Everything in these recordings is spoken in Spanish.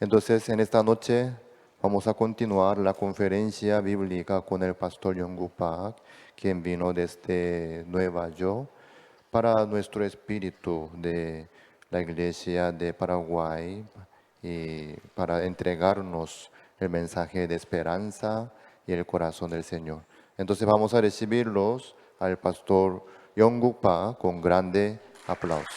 Entonces, en esta noche vamos a continuar la conferencia bíblica con el pastor Yongguk Park, quien vino desde Nueva York para nuestro espíritu de la iglesia de Paraguay y para entregarnos el mensaje de esperanza y el corazón del Señor. Entonces vamos a recibirlos al pastor Yongguk Park con grande aplauso.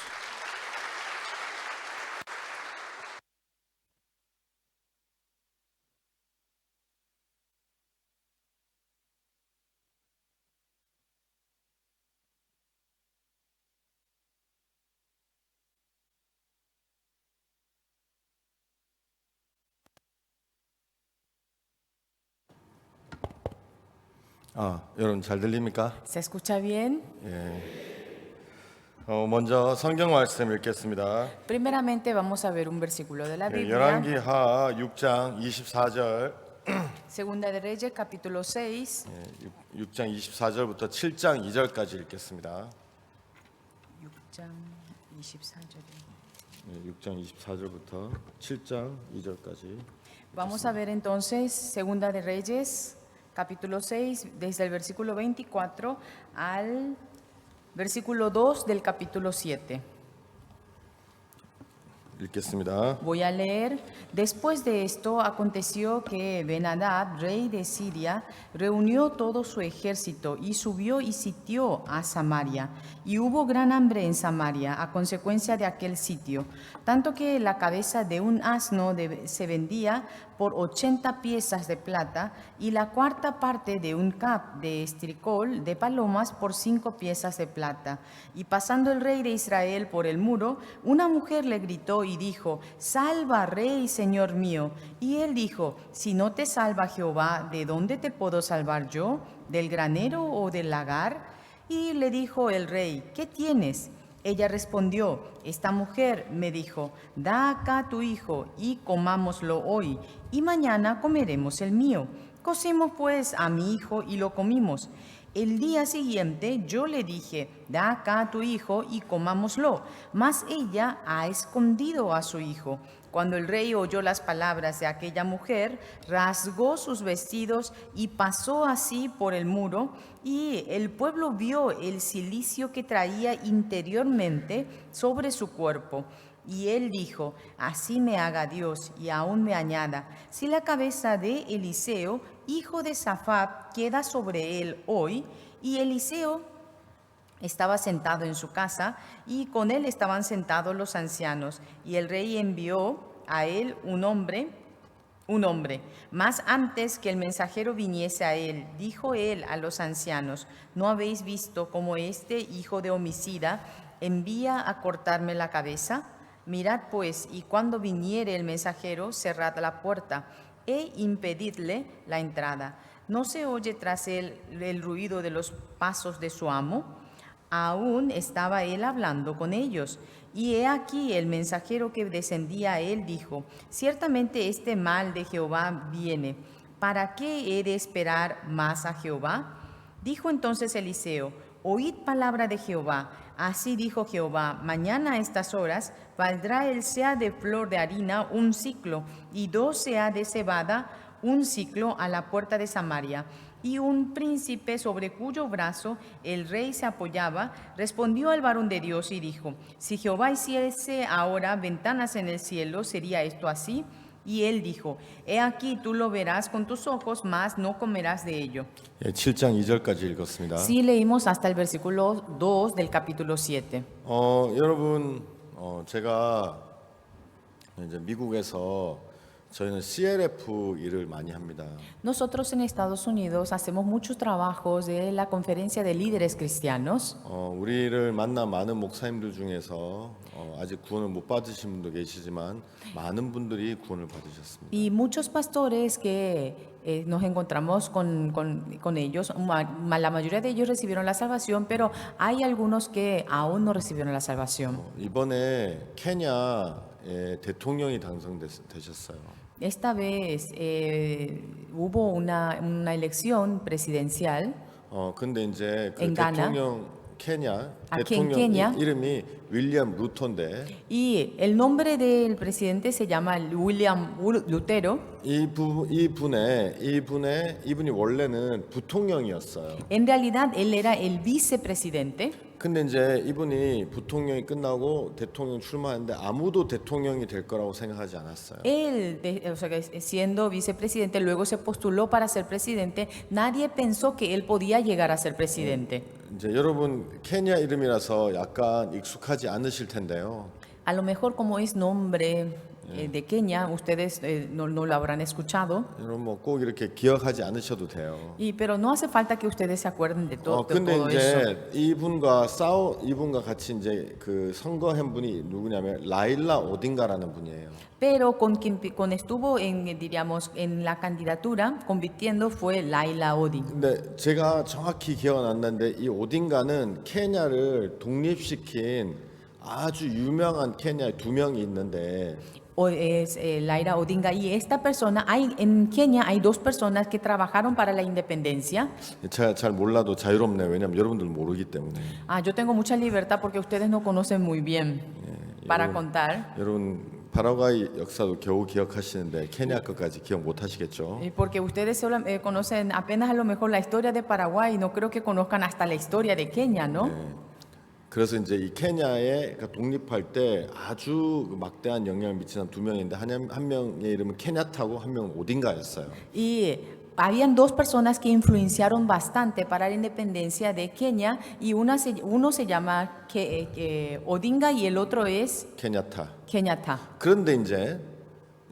여러분 잘 들립니까? ¿Se escucha bien? 먼저 성경 말씀 읽겠습니다. Primeramente vamos a ver un versículo de la Biblia. 열왕기하 6장 24절, Segunda de Reyes, capítulo 6. 6장 24절부터 7장 2절까지 읽겠습니다. 6장 24절. 6장 24절부터 7장 2절까지. Vamos a ver entonces Segunda de Reyes, capítulo 6, desde el versículo 24 al versículo 2 del capítulo 7. 읽겠습니다. Voy a leer. Después de esto aconteció que Ben-Hadad, rey de Siria, reunió todo su ejército y subió y sitió a Samaria. Y hubo gran hambre en Samaria a consecuencia de aquel sitio, tanto que la cabeza de un asno se vendía por 80 piezas de plata y la cuarta parte de un cap de estricol de palomas por 5 piezas de plata. Y pasando el rey de Israel por el muro, una mujer le gritó y dijo: «Salva, rey, señor mío». Y él dijo: «Si no te salva Jehová, ¿de dónde te puedo salvar yo? ¿Del granero o del lagar?». Y le dijo el rey: «¿Qué tienes?». Ella respondió: «Esta mujer me dijo: da acá tu hijo y comámoslo hoy, y mañana comeremos el mío. Cocimos pues a mi hijo y lo comimos. El día siguiente yo le dije: da acá tu hijo y comámoslo, mas ella ha escondido a su hijo». Cuando el rey oyó las palabras de aquella mujer, rasgó sus vestidos y pasó así por el muro, y el pueblo vio el cilicio que traía interiormente sobre su cuerpo. Y él dijo: «Así me haga Dios y aún me añada, si la cabeza de Eliseo, hijo de Safat, queda sobre él hoy». Y Eliseo estaba sentado en su casa, y con él estaban sentados los ancianos. Y el rey envió a él un hombre. Mas antes que el mensajero viniese a él, dijo él a los ancianos: «¿No habéis visto cómo este hijo de homicida envía a cortarme la cabeza? Mirad pues, y cuando viniere el mensajero, cerrad la puerta e impedidle la entrada. ¿No se oye tras él el ruido de los pasos de su amo?». Aún estaba él hablando con ellos, y he aquí el mensajero que descendía a él dijo: «Ciertamente este mal de Jehová viene. ¿Para qué he de esperar más a Jehová?». Dijo entonces Eliseo: «Oíd palabra de Jehová. Así dijo Jehová: mañana a estas horas valdrá el seah de flor de harina un siclo, y 2 seah de cebada un siclo a la puerta de Samaria». Y un príncipe sobre cuyo brazo el rey se apoyaba respondió al varón de Dios y dijo: «Si Jehová hiciese ahora ventanas en el cielo, ¿sería esto así?». Y él dijo: «He aquí tú lo verás con tus ojos, mas no comerás de ello». 7장 2절까지 읽었습니다. Sí, leímos hasta el versículo 2 del capítulo 7. 여러분, 제가 이제 미국에서 저희는 CLF 일을 많이 합니다. Nosotros en Estados Unidos hacemos muchos trabajos de la conferencia de líderes cristianos. 우리를 만난 많은 목사님들 중에서 아직 구원을 못 받으신 분도 계시지만 많은 분들이 구원을 받으셨습니다. Y muchos pastores que nos encontramos con ellos, la mayoría de ellos recibieron la salvación, pero hay algunos que aún no recibieron la salvación. 이번에 케냐의 대통령이 당선되셨어요. Esta vez hubo una elección presidencial. 근데 이제 그 En Ghana. 케냐 Aquí en 대통령 Kenia. 이름이 윌리엄 루터인데 Y el nombre del presidente se llama William Lutero. 이분이 원래는 부통령이었어요. En realidad él era el vicepresidente. 근데 이제 이분이 부통령이 끝나고 대통령 출마했는데 아무도 대통령이 될 거라고 생각하지 않았어요. Él, o sea, que siendo vicepresidente, luego se postuló para ser presidente. Nadie pensó que él podía llegar a ser presidente. 이제 여러분 케냐 이름이라서 약간 익숙하지 않으실 텐데요. A lo mejor como es nombre de Kenia, ustedes no lo habrán escuchado. 여러분 뭐 꼭 이렇게 기억하지 않으셔도 돼요. Pero no hace falta que ustedes se acuerden de todo 근데 eso. 이제 이분과 같이 이제 그 선거한 분이 누구냐면 라일라 오딘가라는 분이에요. Pero con estuvo diríamos, en la candidatura compitiendo fue Laila Odin. 근데 제가 정확히 기억은 안 나는데 이 오딘가는 케냐를 독립시킨 아주 유명한 케냐에 두 명이 있는데 O es Laila Odinga y esta persona en Kenia hay dos personas que trabajaron para la independencia. 제가 잘 몰라도 자유롭네요. 왜냐면 여러분들은 모르기 때문에. Yo tengo mucha libertad porque ustedes no conocen muy bien para contar. 여러분 파라과이 역사도 겨우 기억하시는데 케냐 것까지 기억 못 하시겠죠? Porque ustedes solo conocen apenas a lo mejor la historia de Paraguay, no creo que conozcan hasta la historia de Kenia, ¿no? 그래서 이제 이 케냐에 독립할 때 아주 막대한 영향을 미치는 두 명인데 한 명의 이름은 케냐타고 한 명은 오딘가였어요. Y habían dos personas que influenciaron bastante para la independencia de Kenia y uno se llama Odinga y el otro es 케냐타. Kenyatta. 그런데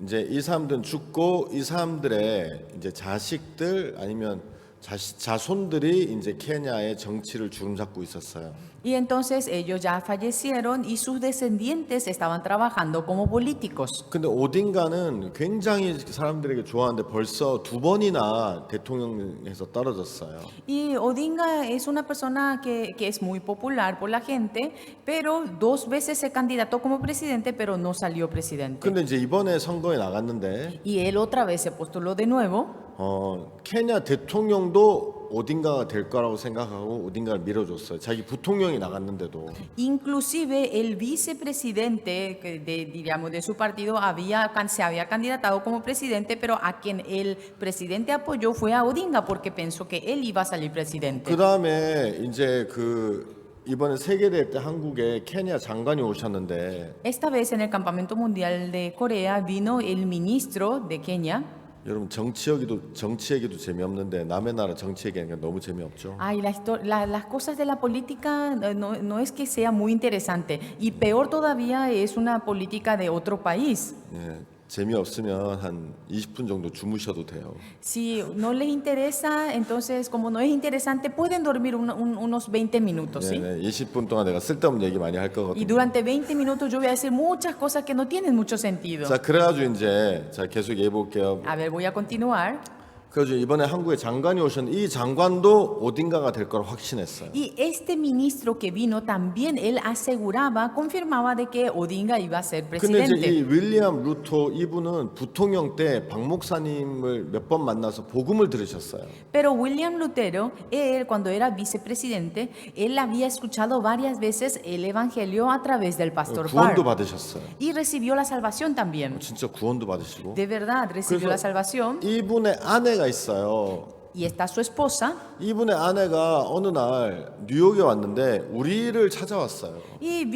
이제 이 사람들은 죽고 이 사람들의 이제 자식들 아니면 자손들이 이제 케냐의 정치를 주름잡고 있었어요. Y entonces ellos ya fallecieron y sus descendientes estaban trabajando como políticos. 근데 오딘가는 굉장히 사람들에게 좋아하는데 벌써 두 번이나 대통령에서 떨어졌어요. Y Odinga es una persona que es muy popular por la gente, pero dos veces se candidató como presidente, pero no salió presidente. 근데 이제 이번에 선거에 나갔는데 Y él otra vez se postuló de nuevo. 케냐 대통령도 오딘가가 될 거라고 생각하고 오딘가를 밀어줬어요. 자기 부통령이 나갔는데도. Inclusive el vicepresidente diríamos, de su partido se había candidatado como presidente, pero a quien el presidente apoyó fue a Odinga porque pensó que él iba a salir presidente. 그 다음에 이제 이번에 세계대회 때 한국에 케냐 장관이 오셨는데 Esta vez en el Campamento Mundial de Corea vino el ministro de Kenia. 여러분 정치 얘기도 재미없는데 남의 나라 정치 얘기하니까 너무 재미없죠. Las cosas de la política no es que sea muy interesante y peor todavía es una política de otro país. 예, 재미없으면 한 20분 정도 주무셔도 돼요. Si no les interesa, entonces como no es interesante pueden dormir unos 20 minutos, ¿sí? 네, 20분 동안 내가 쓸데없는 얘기 많이 할 Y 거거든요. durante 20 minutos yo voy a decir muchas cosas que no tienen mucho sentido. 자, 그래가지고 이제 계속 얘기해 볼게요. A ver, voy a continuar. 그래서 이번에 한국에 장관이 오셨는데 이 장관도 오딘가가 될 걸 확신했어요. Y este ministro que vino también él confirmaba de que Odinga iba a ser 근데 이제 presidente. 이 윌리엄 루터 이분은 부통령 때 박 목사님을 몇 번 만나서 복음을 들으셨어요. Pero William Lutero, él cuando era vicepresidente, él había escuchado varias veces el evangelio a través del pastor Barr 구원도 받으셨어요. y recibió la salvación también. 진짜 구원도 받으시고. De verdad, recibió la salvación. 이분의 아내가 있어요. Y está su esposa. 이분의 아내가 어느 날 뉴욕에 왔는데 우리를 찾아왔어요. Y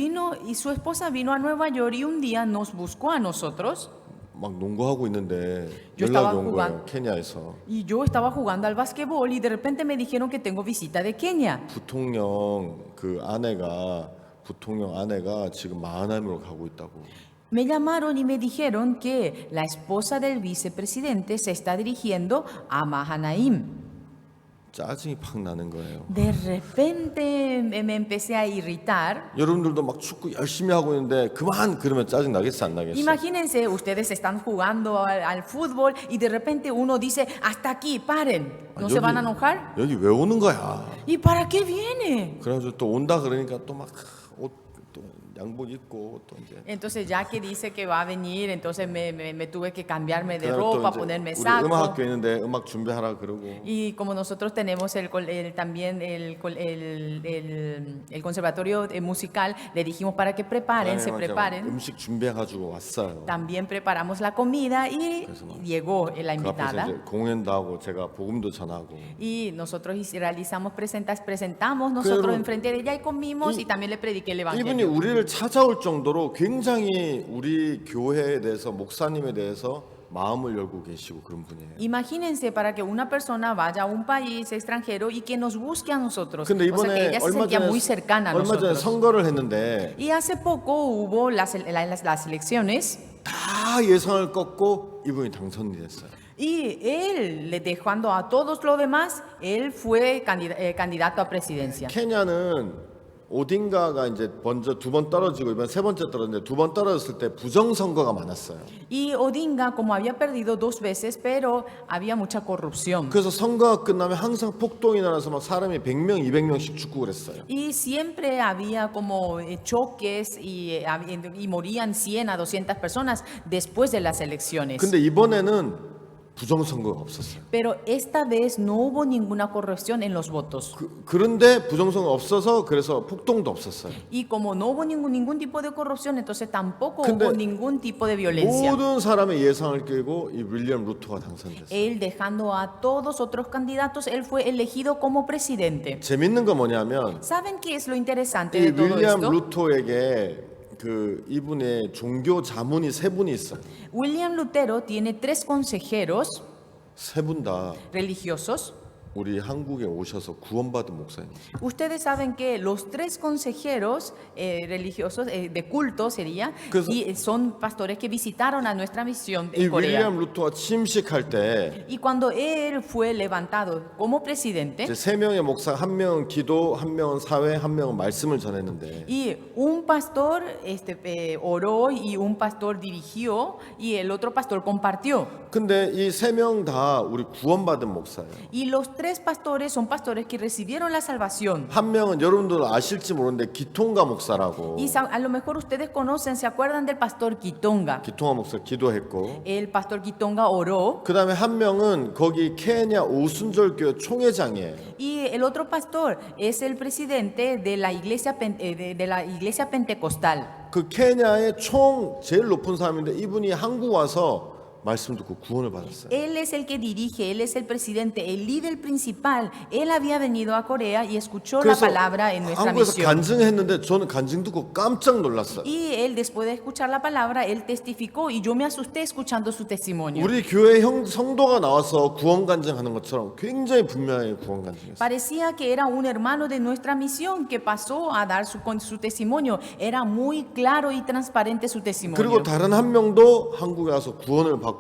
su esposa vino a Nueva York y un día nos buscó a nosotros. 막 농구하고 있는데 Yo 연락이 estaba 온 거예요. jugando. 케냐에서. Y yo estaba jugando al basquetbol y de repente me dijeron que tengo visita de Kenia. 부통령 아내가 지금 마하나임으로 가고 있다고. Me llamaron y me dijeron que la esposa del vicepresidente se está dirigiendo a Mahanaim. 짜증이 팍 나는 거예요. De repente me empecé a irritar. 여러분들도 막 축구 열심히 하고 있는데 그만 그러면 짜증 나겠어 안 나겠어? Imagínense, ustedes están jugando al fútbol y de repente uno dice, hasta aquí, paren. ¿No se van a enojar? 여기 왜 오는 거야? ¿Y para qué viene? 그래가지고 또 온다 그러니까 또 막 옷 또 양복 입고 또 이제 Entonces ya que dice que va a venir, entonces me tuve que cambiarme de 그다음에 또 ropa, 이제 ponerme 우리 saco. 음악학교 있는데 음악 준비하라 그러고 Y como nosotros tenemos también el conservatorio musical, le dijimos para que preparen, se 그다음에 preparen. 음식 준비해가지고 왔어요. También preparamos la comida y llegó la 그 앞에서 invitada. 이제 공연도 하고 제가 복음도 전하고 Y nosotros realizamos presentamos nosotros Pero- enfrente de ella y comimos y también le prediqué el 이분이 evangelio. 우리를 찾아올 정도로 굉장히 우리 교회에 대해서 목사님에 대해서 마음을 열고 계시고 그런 분이에요. Imagínense para que una persona vaya a un país extranjero y que nos busque a nosotros. 근데 O sea que 이번에 ella se sentía muy cercana a 얼마 전에 nosotros. 선거를 했는데 Y hace poco hubo las elecciones 다 예상을 꺾고 이분이 당선이 됐어요. y él, dejando a todos los demás, él fue candidato a presidencia. 케냐는 오딩가가 이제 먼저 두 번 떨어지고 이번 세 번째 떨어졌는데 두 번 떨어졌을 때 부정 선거가 많았어요. Y Odinga, como había perdido 2 veces, pero había mucha corrupción. 그래서 선거가 끝나면 항상 폭동이 나서 막 사람이 100명, 200명씩 죽고 그랬어요. Y siempre había como choques y morían 100 a 200 personas después de las elecciones. 근데 이번에는 부정 선거가 없었어요. Pero esta vez no hubo ninguna corrupción en los votos. 그런데 부정 선거 없어서 그래서 폭동도 없었어요. Y como no hubo ningún tipo de corrupción, entonces tampoco 근데 hubo ningún tipo de violencia. 모든 사람의 예상을 깨고 이 윌리엄 루터가 당선됐어요. Él, dejando a todos otros candidatos, él fue elegido como presidente. 재밌는 건 뭐냐면 ¿Saben qué es lo interesante 이 de todo 윌리엄 esto? 루터에게 그 이분의 종교 자문이 세 분이 있어요. William Lutero tiene 3 consejeros 세 분 다 religiosos. 우리 한국에 오셔서 구원받은 목사님. Ustedes saben que los 3 consejeros religiosos de culto sería, 그래서- y son pastores que visitaron a nuestra misión 이 en Corea. 윌리엄 루터가 침식할 때 Y cuando él fue levantado como presidente, 이제 세 명의 목사, 한 명은 기도, 한 명은 사회, 한 명은 말씀을 전했는데 y un pastor oró y un pastor dirigió y el otro pastor compartió. 근데 이 세 명 다 우리 구원받은 목사예요. Y los 3 pastores son pastores que recibieron la salvación. 한 명은 여러분들 아실지 모르는데 기통가 목사라고. Y a lo mejor ustedes conocen, se acuerdan del pastor Kitonga. 기통가 목사 기도했고 El pastor Kitonga oró. 그다음에 한 명은 거기 케냐 오순절교회 총회장이에요. Y el otro pastor es el presidente de la iglesia, de la iglesia pentecostal. 그 케냐의 총 제일 높은 사람인데 이분이 한국 와서 말씀 듣고 구원을 받았어요. Él es el que dirige, él es el presidente, el líder principal. Él había venido a Corea y escuchó la 그래서 palabra en nuestra 한국에서 misión. 간증했는데 저는 간증 듣고 깜짝 놀랐어요. Y él, después de escuchar la palabra, él testificó y yo me asusté escuchando su testimonio. 우리 교회 성도가 나와서 구원 간증하는 것처럼 굉장히 분명히 구원 간증했어요. Parecía que era un hermano de nuestra misión que pasó a dar su testimonio. Era muy claro y transparente su 그리고 testimonio. 다른 한 명도 한국에 와서 구원을 받고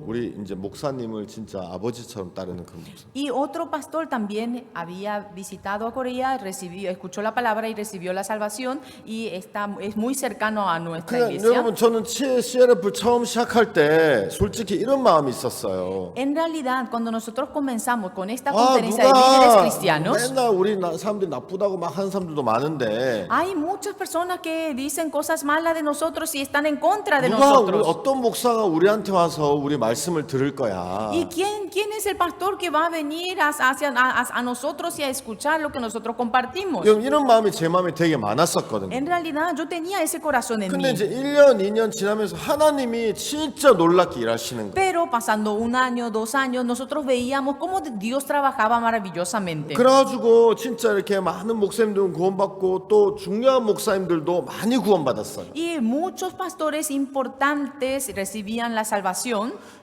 우리 이제 목사님을 진짜 아버지처럼 따르는 그런 목사. Y otro pastor también había visitado a Corea, escuchó la palabra y recibió la salvación y es muy cercano a nuestra 그냥 iglesia. 여러분 저는 CLF 처음 시작할 때 솔직히 이런 마음이 있었어요. En realidad, cuando nosotros comenzamos con esta 아 conferencia de líderes 누가 cristianos, 맨날 우리 사람들이 나쁘다고 막 하는 사람들도 많은데 hay muchas personas que dicen cosas malas de nosotros y están en contra de 누가 nosotros. 어떤 목사가 우리한테 와서 우리 말씀을 들을 거야. ¿Y quién es el pastor que va a venir a nosotros y a escuchar lo que nosotros compartimos? 이런 마음이 제 마음에 되게 많았었거든요. En realidad, yo tenía ese corazón en 근데 mí. 이제 1년, 2년 지나면서 하나님이 진짜 놀랍게 일하시는 거예요. Pero pasando 1 año, 2 años, nosotros veíamos cómo Dios trabajaba maravillosamente. 그래가지고 진짜 이렇게 많은 목사님들 구원받고 또 중요한 목사님들도 많이 구원받았어요. Y muchos pastores importantes recibían la salvación.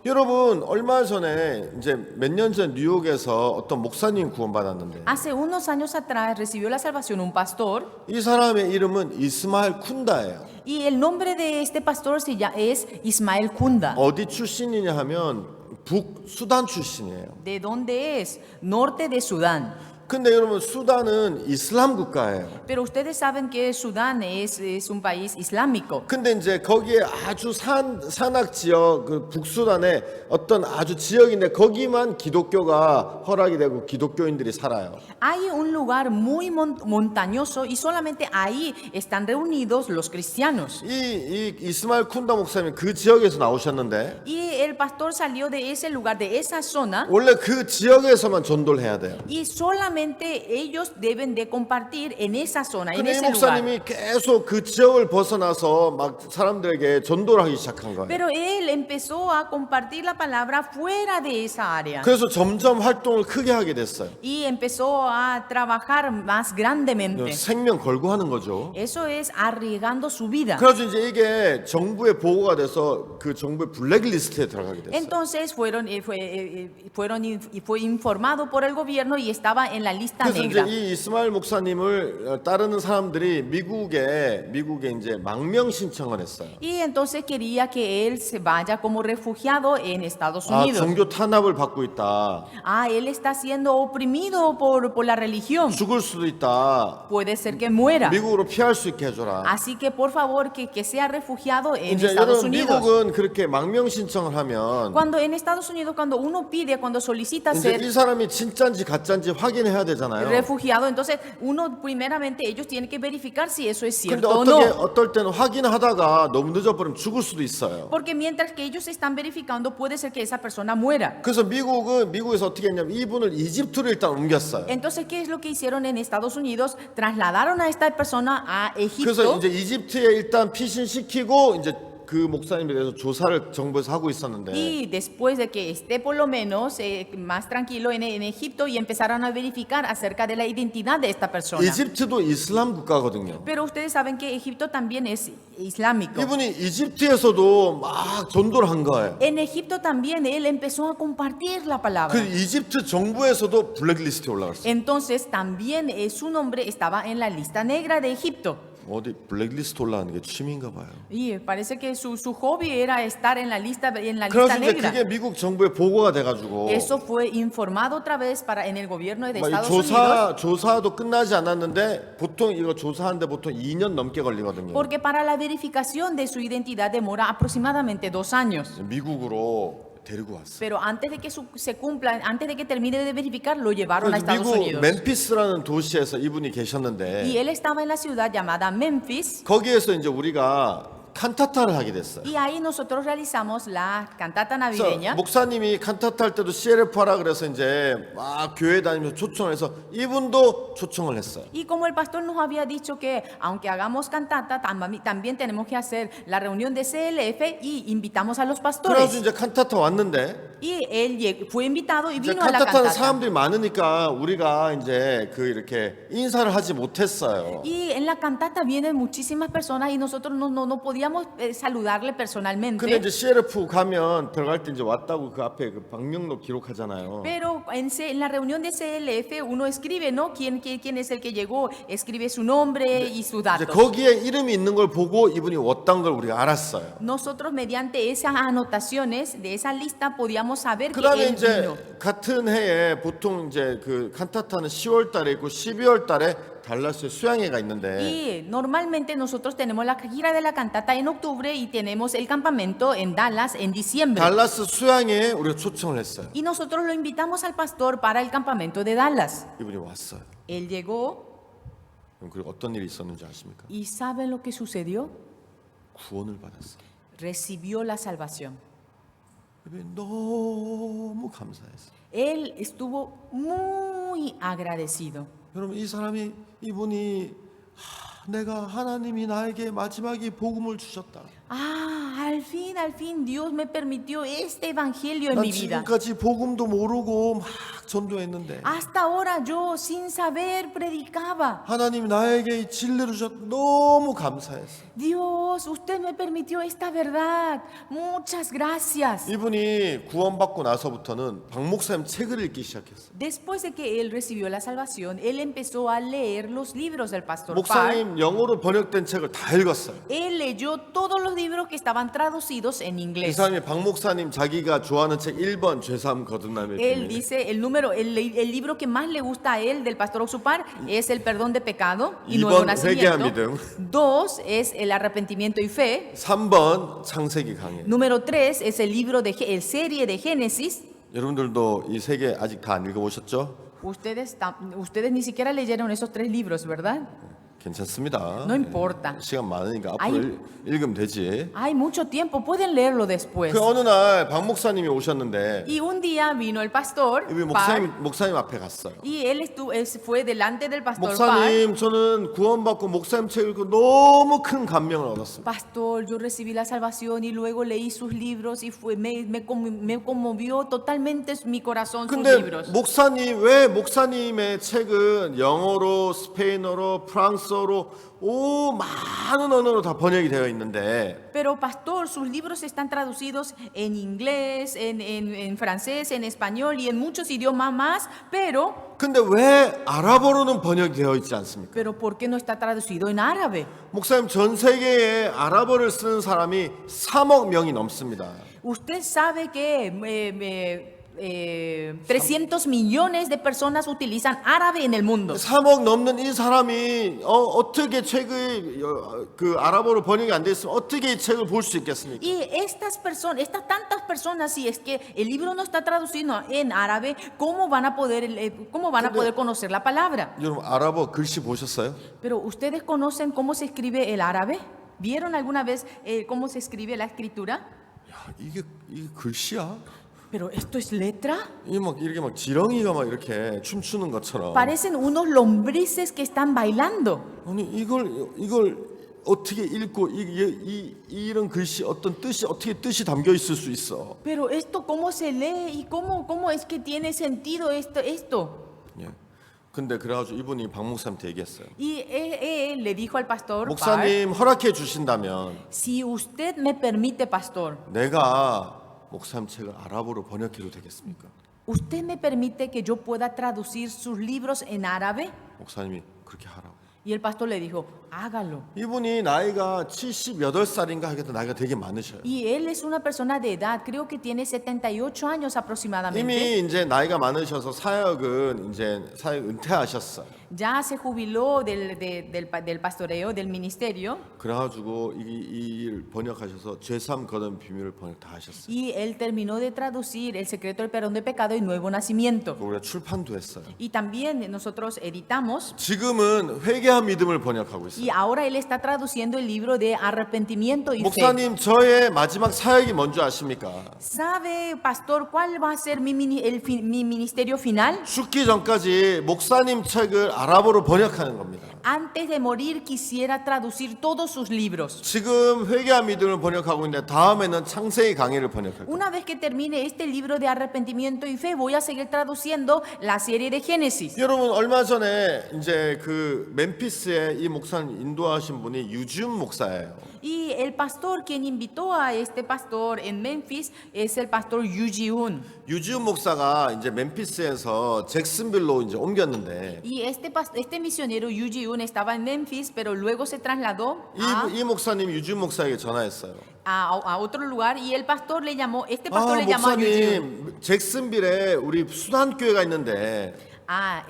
여러분 얼마 전에 이제 몇 년 전 뉴욕에서 어떤 목사님 구원받았는데 Hace unos años atrás recibió la salvación un pastor 이 사람의 이름은 이스마엘 쿤다예요. y el nombre de este pastor es Ismael Kunda. 어디 출신이냐 하면 북수단 출신이에요. ¿De dónde es? Norte de Sudán. 근데 여러분 수단은 이슬람 국가예요. Pero ustedes saben que Sudán es un país islámico. 근데 이제 거기에 아주 산악 지역 그 북수단에 어떤 아주 지역인데 거기만 기독교가 허락이 되고 기독교인들이 살아요. Hay un lugar muy montañoso y solamente ahí están reunidos los cristianos. 이 이스마엘 쿤다 목사님 그 지역에서 나오셨는데 Y el pastor salió de ese lugar, de esa zona, 원래 그 지역에서만 전도를 해야 돼요. y solamente ellos deben de compartir en esa zona, en 근데 이 ese lugar. 목사님이 계속 그 지역을 벗어나서 막 사람들에게 전도를 하기 시작한 거예요. Pero él empezó a compartir la palabra fuera de esa área. 그래서 점점 활동을 크게 하게 됐어요. Y empezó a trabajar más grandemente. 생명 걸고 하는 거죠. Eso es arriesgando su vida. 그래서 이제 이게 정부에 보고가 돼서 그 정부의 블랙리스트에 들어가게 됐어요. Entonces fue informado por el gobierno y estaba en la lista 그래서 이제 negra. 이 이스마엘 목사님을 따르는 사람들이 미국에 이제 망명 신청을 했어요. Y entonces quería que él se vaya como refugiado en Estados 아, Unidos. 종교 탄압을 받고 있다. Él está siendo oprimido por la religión. 죽을 수도 있다. Puede ser que muera. 미국으로 피할 수 있게 해줘라. Así que por favor que sea refugiado en 이제 Estados 여러분 Unidos. 미국은 그렇게 망명 신청을 하면 Cuando en Estados Unidos, cuando uno pide, cuando solicita 이제 ser 이 사람이 진짜인지 가짜인지 확인해야 되잖아요. refugiado, entonces uno primeramente ellos tienen que verificar si eso es 근데 cierto o no. 어떨 때는 확인하다가 너무 늦어버리면 죽을 수도 있어요. Porque mientras que ellos están verificando, puede ser que esa persona muera. 그래서 미국에서 어떻게 했냐면 이분을 이집트로 일단 옮겼어요. Entonces, ¿qué es lo que hicieron en Estados Unidos? Trasladaron a esta persona a 그래서 Egipto. 이제 이집트에 일단 피신시키고 이제 그 목사님에 대해서 조사를 정부에서 하고 있었는데 Y después de que esté por lo menos más tranquilo en Egipto y empezaron a verificar acerca de la identidad de esta persona. 이집트도 이슬람 국가거든요. Pero ustedes saben que Egipto también es islámico. 이분이 이집트에서도 막 전도를 한 거예요. En Egipto también él empezó a compartir la 그 palabra. 이집트 정부에서도 블랙리스트에 올라갔어요. Entonces también su nombre estaba en la lista negra de Egipto. 어디 블랙리스트 올라가는 게 취미인가 봐요. Y parece que su hobby era estar en la lista 그래서 이제 negra. 그게 미국 정부에 보고가 돼가지고 Eso fue informado otra vez en el gobierno de 막 이 Estados Unidos. 조사도 끝나지 않았는데 보통 이거 조사하는데 보통 2년 넘게 걸리거든요. Porque para la verificación de su identidad demora aproximadamente 2 años. 미국으로 데리고 왔어요. Pero antes de que se cumpla, antes de que termine de verificar, lo llevaron a Estados 미국 Unidos. 멤피스라는 도시에서 이분이 Y 계셨는데 él estaba en la ciudad llamada Memphis. 거기에서 이제 우리가 칸타타를 하게 됐어요. Y ahí nosotros realizamos la cantata 그래서 navideña. 목사님이 칸타타 할 때도 CLF 하라 그래서 이제 막 교회 다니면서 초청을 해서 이분도 초청을 했어요. Y como el pastor nos había dicho que aunque hagamos cantata, también tenemos que hacer la reunión de CLF y invitamos a los 그래서 pastores. 이제 칸타타 왔는데 Y él fue invitado y 이제 vino a la 칸타타는 cantata. 사람들이 많으니까 우리가 이제 그 이렇게 인사를 하지 못했어요. Y en la cantata vienen muchísimas personas y nosotros no podíamos saludarle 근데 personalmente. 이제 CLF 가면 들어갈 때 이제 왔다고 그 앞에 그 방명록 기록하잖아요. Pero en la reunión de CLF uno escribe, ¿no? ¿Quién es el que llegó? Escribe su nombre y sus 이제 datos. 거기에 이름이 있는 걸 보고 이분이 왔다는 걸 우리가 알았어요. Nosotros mediante esas anotaciones de esa lista podíamos saber que 그다음에 él 이제 vino. 같은 해에 보통 이제 그 칸타타는 10월 달에 있고 12월 달에 달라스에 수양회가 있는데 Y normalmente nosotros tenemos la gira de la cantata en octubre y tenemos el campamento en Dallas en diciembre. 달라스 수양회에 우리가 초청을 했어요. Y nosotros lo invitamos al pastor para el campamento de Dallas. 이분이 왔어요. Él llegó 그럼 그리고 어떤 일이 있었는지 아십니까? y ¿saben lo que sucedió? 구원을 받았어요. Recibió la salvación. 이분이 너무 감사했어요. Él estuvo muy agradecido. 여러분 이분이 내가 하나님이 나에게 마지막에 복음을 주셨다. Al fin Dios me permitió este evangelio en 난 mi vida. 지금까지 복음도 모르고 막 전도했는데 Hasta ahora yo sin saber predicaba. 하나님 나에게 이 진리를 주셨 너무 감사했어. Dios, usted me permitió esta verdad. Muchas gracias. 이분이 구원받고 나서부터는 박 목사님 책을 읽기 시작했어요. Después de que él recibió la salvación, él empezó a leer los libros del pastor Park. 목사님 영어로 번역된 책을 다 읽었어요. Él leyó todos los libros que estaban traducidos traducidos en 이 inglés. 사람이 박 목사님 자기가 좋아하는 책 1번 죄사함 거듭남의 Él 비밀. dice el libro que más le gusta a él del pastor Oxupar es el perdón de pecado y nuevo 2번 회개와 nacimiento. 믿음. 2 es el arrepentimiento y fe. 3번 창세기 강해. Número 3 es el libro de el serie de Génesis. 여러분들도 이 세 개 아직 다 안 읽어보셨죠? Ustedes ni siquiera leyeron esos 3 libros, ¿verdad? 괜찮습니다. No importa. 시간 많으니까 아이. 앞으로 읽으면 되지. Hay mucho tiempo, pueden leerlo después. 그 어느 날 박 목사님이 오셨는데 Y un día vino el pastor 이 목사님 앞에 갔어요. y él fue delante del pastor Par. 목사님, 저는 구원받고 목사님 책 읽고 너무 큰 감명을 얻었습니다. Pastor, yo recibí la salvación y luego leí sus libros y me conmovió totalmente mi corazón sus 근데 libros. 목사님 왜 목사님의 책은 영어로, 스페인어로, 프랑스어로 많은 언어로 다 번역이 되어 있는데 Pero pastor, sus libros están traducidos en inglés, en francés, en español y en muchos idiomas más, pero 근데 왜 아랍어로는 번역되어 있지 않습니까? ¿por qué no está traducido en árabe? 목사님 전 세계에 아랍어를 쓰는 사람이 3억 명이 넘습니다. Usted sabe que 300 millones de personas utilizan árabe en el mundo. 3억 넘는 이 사람이 어떻게 책을 그 아랍어로 번역이 안 돼 있으면 어떻게 이 책을 볼 수 있겠습니까? Y estas tantas personas, si es que el libro no está traducido en árabe, ¿cómo van a poder conocer la palabra? 여러분 아랍어 글씨 보셨어요? Pero ¿ustedes conocen cómo se escribe el árabe? ¿Vieron alguna vez cómo se escribe la escritura? 야, 이게 글씨야? Pero esto es letra. 이렇게 막 지렁이가 막 이렇게 춤추는 것처럼. Parecen unos lombrices que están bailando. 아니 이걸 어떻게 읽고 이런 글씨 어떤 뜻이 어떻게 뜻이 담겨 있을 수 있어? Pero esto cómo se lee y cómo es que tiene sentido esto. 예. 근데 그래가지고 이분이 박 목사님한테 얘기했어요. Y él le dijo al pastor, 목사님 허락해 주신다면 si usted me permite, pastor, 내가 목사님 책을 아랍어로 번역해도 되겠습니까? ¿usted me permite que yo pueda traducir sus libros en árabe? 목사님이 그렇게 하라고. Y el pastor le dijo, hágalo. 이분이 나이가 78살인가 하겠다 나이가 되게 많으셔요. Y él es una persona de edad, creo que tiene 78 años aproximadamente. 이미 이제 나이가 많으셔서 사역은 이제 사역 은퇴하셨어요. Ya se jubiló del pastoreo, del ministerio. 그래가지고 이 번역하셔서 죄삼 거듭 비밀을 번역 다 하셨어요. Y él terminó de traducir El secreto del perdón de pecado y Nuevo nacimiento. 우리가 출판도 했어요. Y también nosotros editamos. 지금은 회개와 믿음을 번역하고 있어요. Y ahora él está traduciendo el libro de arrepentimiento y fe. 목사님 저의 마지막 사역이 뭔지 아십니까? ¿Sabe, pastor, cuál va a ser mi ministerio final? 죽기 전까지 목사님 책을 아랍어로 번역하는 겁니다. Antes de morir quisiera traducir todos sus libros. 지금 회개와 믿음을 번역하고 있는데 다음에는 창세기 강해를 번역할 거예요. Una vez que termine este libro de arrepentimiento y fe, voy a seguir traduciendo la serie de Génesis. 여러분 얼마 전에 이제 그 멤피스에 이 목사님 인도하신 분이 유지훈 목사예요. Y el pastor quien invitó a este pastor en Memphis es el pastor Yu Ji-un. 유지훈 목사가 이제 멤피스에서 잭슨빌로 이제 옮겼는데 Y este misionero Yu Ji-un estaba en Memphis, pero luego se trasladó 이 목사님 유지훈 목사에게 전화했어요. a otro lugar y el pastor le llamó, este pastor le llamó a Yu Ji-un. 목사님 잭슨빌에 우리 수단 교회가 있는데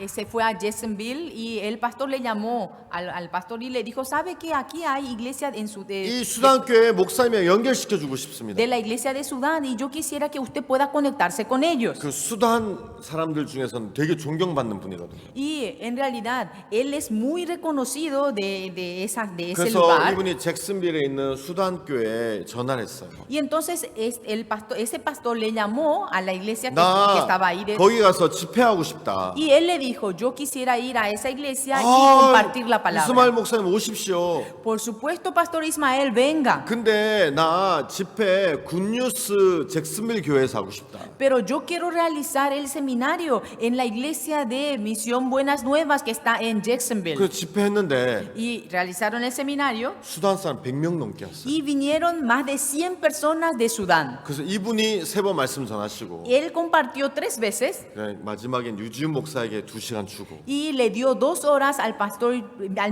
Se fue a Jacksonville y el pastor le llamó al pastor y le dijo, ¿sabe que aquí hay iglesia en 이 수단 교회 목사님에 연결시켜 주고 싶습니다. de la iglesia de Sudán y yo quisiera que usted pueda conectarse con ellos? 그 수단 사람들 중에서는 되게 존경받는 분이거든요. Y en realidad él es muy reconocido de ese 그래서 lugar. 이분이 잭슨빌에 있는 수단 교회에 전화를 했어요. Y entonces ese pastor le llamó a la iglesia que 나 estaba ahí. 거기 가서 집회하고 싶다. Y él le dijo, yo quisiera ir a esa iglesia y 아, compartir la 이스마엘 palabra. 목사님 오십시오. Por supuesto, pastor Ismael, venga. 근데 나 집회 굿뉴스 잭슨빌 교회에서 하고 싶다. Pero yo quiero realizar el seminario en la iglesia de Misión Buenas Nuevas que está en Jacksonville. 그래서 집회했는데 Y realizaron el seminario 수단 사람 100명 넘게 왔어요. y vinieron más de 100 personas de Sudán. 그래서 이분이 3번 말씀 전하시고 Él compartió 3 veces 마지막엔 유지훈 목사에게 2시간 주고 y le dio 2 horas al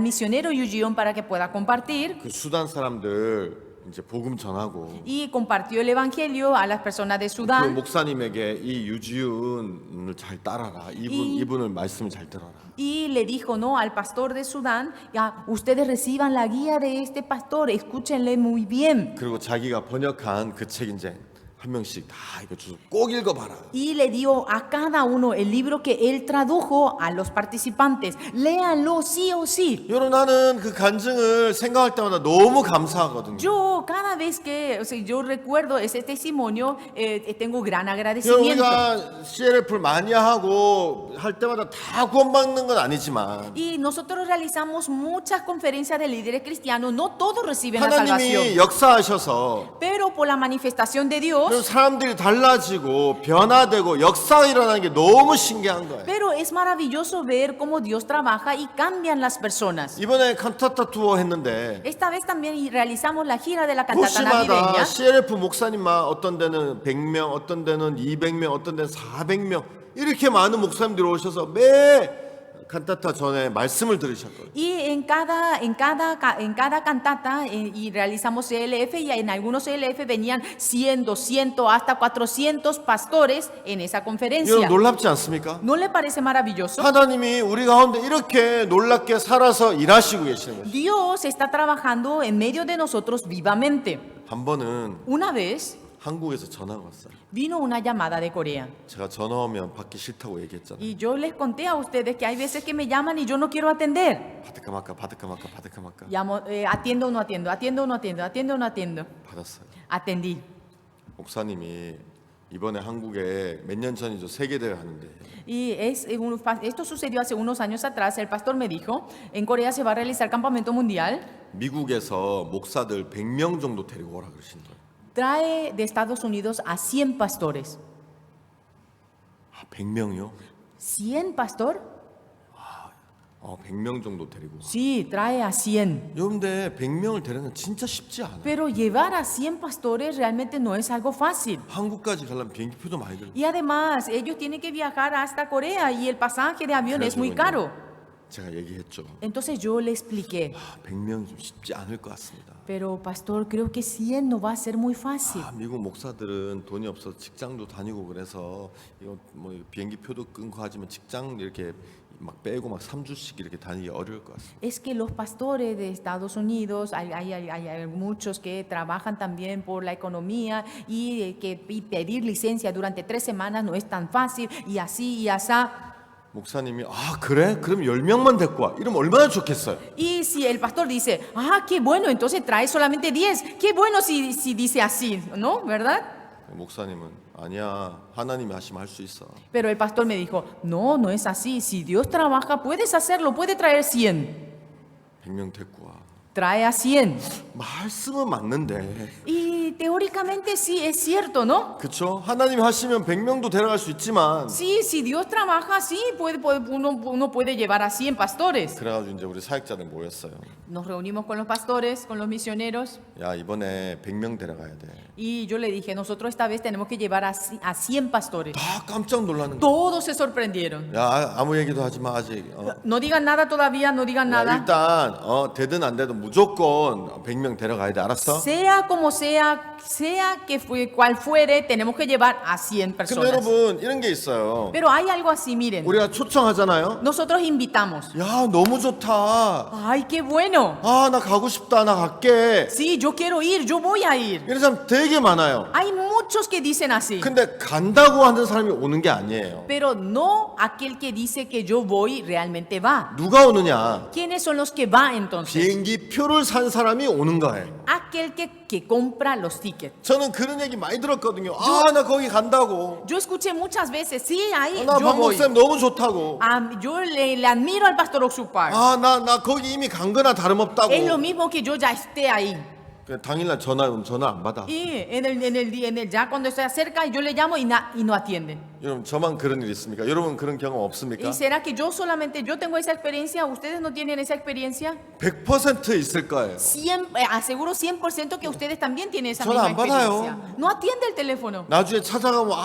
misionero Yu Ji-un para que pueda compartir. 그 수단 사람들 이제 복음 전하고 y compartió el evangelio a las personas de 그 Sudán. 목사님에게 이 유지은을 잘 따라라. 이분을 말씀을 잘 들어라. Y le dijo, no, al pastor de Sudán, ya, ustedes reciban la guía de este pastor, escúchenle muy bien. 그리고 자기가 번역한 그 책 이제 한 명씩 다 이거 줘서 꼭 읽어봐라. Y le dio a cada uno el libro que él tradujo a los participantes. Léanlo sí o sí. 여러분 나는 그 간증을 생각할 때마다 너무 감사하거든요. Yo cada vez que, o sea, yo recuerdo ese testimonio, tengo gran 여러분 agradecimiento. 우리가 CLF를 많이 하고 할 때마다 다 구원받는 건 아니지만 Y nosotros realizamos muchas conferencias de líderes cristianos. No todos reciben la salvación. 하나님이 역사하셔서 Pero por la manifestación de Dios. 그럼 사람들이 달라지고 변화되고 역사가 일어나는 게 너무 신기한 거예요. Pero es maravilloso ver cómo Dios trabaja y cambian las personas. 이번에 칸타타 투어 했는데 Esta vez también realizamos la gira de la cantata 도시마다 navideña. CLF 목사님만 어떤 데는 100명, 어떤 데는 200명, 어떤 데는 400명 이렇게 많은 목사님들이 오셔서 매 칸타타 전에 말씀을 들으셨거든요. Y en cada cantata y realizamos CLF y en algunos CLF venían 100, 200, hasta 400 pastores en esa 여러분 conferencia. 놀랍지 않습니까? ¿No le parece maravilloso? 하나님이 우리 가운데 이렇게 놀랍게 살아서 일하시고 계시는 거죠. Dios está trabajando en medio de nosotros vivamente. 한 번은 Una vez 한국에서 전화가 왔어요. vino una llamada de Corea. 제가 전화 오면 받기 싫다고 얘기했잖아요. Y yo les conté a ustedes que hay veces que me llaman y yo no quiero atender. 받을까 말까 받을까 말까 받을까 말까 Llamo, atiendo o no atiendo, atiendo o no atiendo, atiendo o no atiendo. 받았어요. Atendí. 목사님이 이번에 한국에 몇 년 전이죠 세계대회 하는데 Y esto sucedió hace unos años atrás. El pastor me dijo, en Corea se va a realizar campamento mundial. 미국에서 목사들 100명 정도 데리고 오라 그러신 거예요. Trae de Estados Unidos a 100 pastores. 아, 100명이요? 100 pastor? 100명 정도 데리고 와. Sí, trae a 100. 여러분들 100명을 데리는 진짜 쉽지 않아요. Pero llevar a 100 pastores realmente no es algo fácil. 한국까지 가려면 비행기표도 많이 들고 Y además, ellos tienen que viajar hasta Corea y el pasaje de avión es muy caro. 제가 얘기했죠. Entonces yo le expliqué, 100명이 좀 쉽지 않을 것 같습니다. pero pastor, creo que 100 no va a ser muy fácil. 미국 목사들은 돈이 없어서 직장도 다니고 그래서 이거 뭐 비행기표도 끊고 하지만 직장 이렇게 막 빼고 막 3주씩 이렇게 다니기 어려울 것 같습니다. Es que los pastores de Estados Unidos, hay muchos que trabajan también por la economía y pedir licencia durante 3 semanas no es tan fácil y así y así. 목사님이 그래? 그럼 10명만 데리고 와. 이러면 얼마나 좋겠어요. Y si el pastor dice, qué bueno, entonces trae solamente 10. Qué bueno si dice así, ¿no? ¿Verdad? 목사님은 아니야. 하나님이 하시면 할 수 있어. Pero el pastor me dijo, no, no es así. Si Dios trabaja, puedes hacerlo, puede traer 100. 100명 데리고 와. Trae a 100. 말씀은 맞는데. Y teóricamente sí, es cierto, ¿no? 그렇죠? 하나님이 하시면 100명도 데려갈 수 있지만 Sí, si Dios trabaja, sí, uno puede llevar a 100 pastores. 그래가지고 이제 우리 사역자들 모였어요. Nos reunimos con los pastores, con los misioneros, 야 이번에 100명 데려가야 돼. y yo le dije, nosotros esta vez tenemos que llevar a 100 pastores. 다 깜짝 놀라는 거야. Todos se sorprendieron. 야 아무 얘기도 하지 마 아직. No digan nada todavía, no digan 야, nada. 일단 되든 안 되든 무조건 100명 데려가야 돼. 알았어? Sea como sea cual fuere, tenemos que llevar a 100 근데 personas. 여러분 이런 게 있어요. Pero hay algo así, miren. 우리가 초청하잖아요. Nosotros invitamos. 야 너무 좋다. Ay, qué bueno. 나 가고 싶다. 나 갈게. Sí, yo quiero ir, yo voy a ir. 이런 사람 되게 많아요. Hay muchos que dicen así. 근데 간다고 하는 사람이 오는 게 아니에요. Pero no aquel que dice que yo voy realmente va. 누가 오느냐? ¿Quiénes son los que va entonces? 비행기 표를 산 사람이 오는 거예요. Aquel que compra los tickets. 저는 그런 얘기 많이 들었거든요. 나 거기 간다고. Yo escuché muchas veces, sí, ahí 나 yo voy. 박목쌤 너무 좋다고. Yo le admiro al pastor Oxupar. 나 거기 이미 간 거나 다름없다고. Es lo mismo que yo ya esté ahí. 당일날 전화 안 받아. Y ya cuando se acerca, yo le llamo y no atienden. 여러분 저만 그런 일 있습니까? 여러분 그런 경험 없습니까? ¿Y será que yo solamente yo tengo esa experiencia? ¿Ustedes no tienen esa experiencia? 100% 있을 거예요. Aseguro 100% que ustedes también tienen esa 전화 misma 안 받아요. experiencia. No atiende el teléfono. 나중에 찾아가면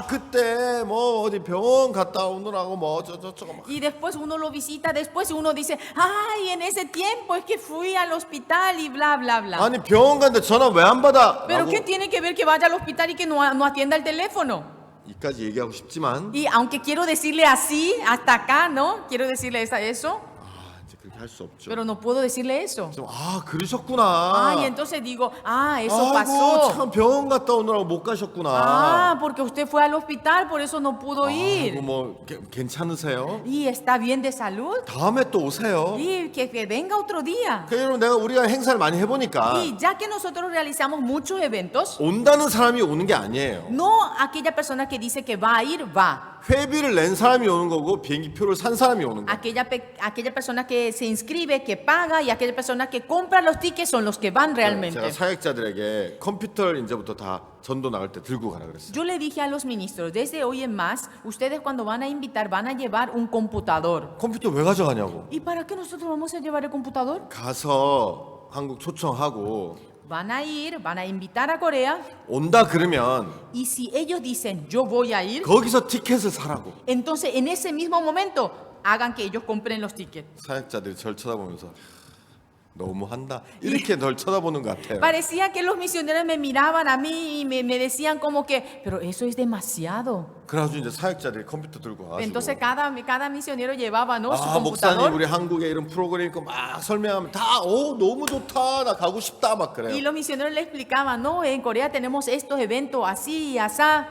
그때 뭐 어디 병원 갔다 오느라고 뭐 저쩌고 막. Y después uno lo visita, después uno dice, ay, en ese tiempo es que fui al hospital y bla, bla, bla. 아니 병원 갔는데 전화 왜 안 받아? Pero 라고 ¿qué tiene que ver que vaya al hospital y que no atienda el teléfono? 이까지 얘기하고 싶지만 Y aunque quiero decirle así, hasta acá, ¿no? Quiero decirle eso, 이제 그렇게 할 수 없죠. pero no puedo decirle eso. 좀, 그러셨구나. Ay, entonces digo, eso 아이고 pasó. 참 병원 갔다 오느라고 못 가셨구나. Porque usted fue al hospital, por eso no pudo 아이고 ir. 뭐 괜찮으세요? Y está bien de salud. 다음에 또 오세요. Y que venga otro día. 그 여러분 우리가 행사를 많이 해보니까 Y ya que nosotros realizamos muchos eventos, 온다는 사람이 오는 게 아니에요. no aquella persona que dice que va a ir, va. 회비를 낸 사람이 오는 거고 비행기표를 산 사람이 오는 거. Aquella persona que se inscribe, que paga, y aquella persona que compra los tickets son los que van 제가 realmente. 사역자들에게 컴퓨터를 이제부터 다 전도 나갈 때 들고 가라 그랬어요. Yo le dije a los ministros, desde hoy en más, ustedes cuando van a invitar van a llevar un computador. 컴퓨터 왜 가져가냐고. ¿Y para qué nosotros vamos a llevar el computador? 가서 한국 초청하고 Van a ir, van a invitar a Corea, 온다 그러면 y si ellos dicen yo voy a ir, 거기서 티켓을 사라고. entonces en ese mismo momento hagan que ellos compren los tickets. 사역자들이 절 쳐다보면서 너무한다 이렇게 널 쳐다보는 것 같아요. Parecía que los misioneros me miraban a mí y me decían como que, pero eso es demasiado. 그래가지고 이제 사역자들이 컴퓨터 들고 Entonces 와가지고 cada misionero llevaba, ¿no? su 목사님 computador. 우리 한국에 이런 프로그램 있고 막 설명하면 다 너무 좋다 나 가고 싶다 막 Y 그래요. los misioneros le explicaban, no, en Corea tenemos estos eventos así y asá.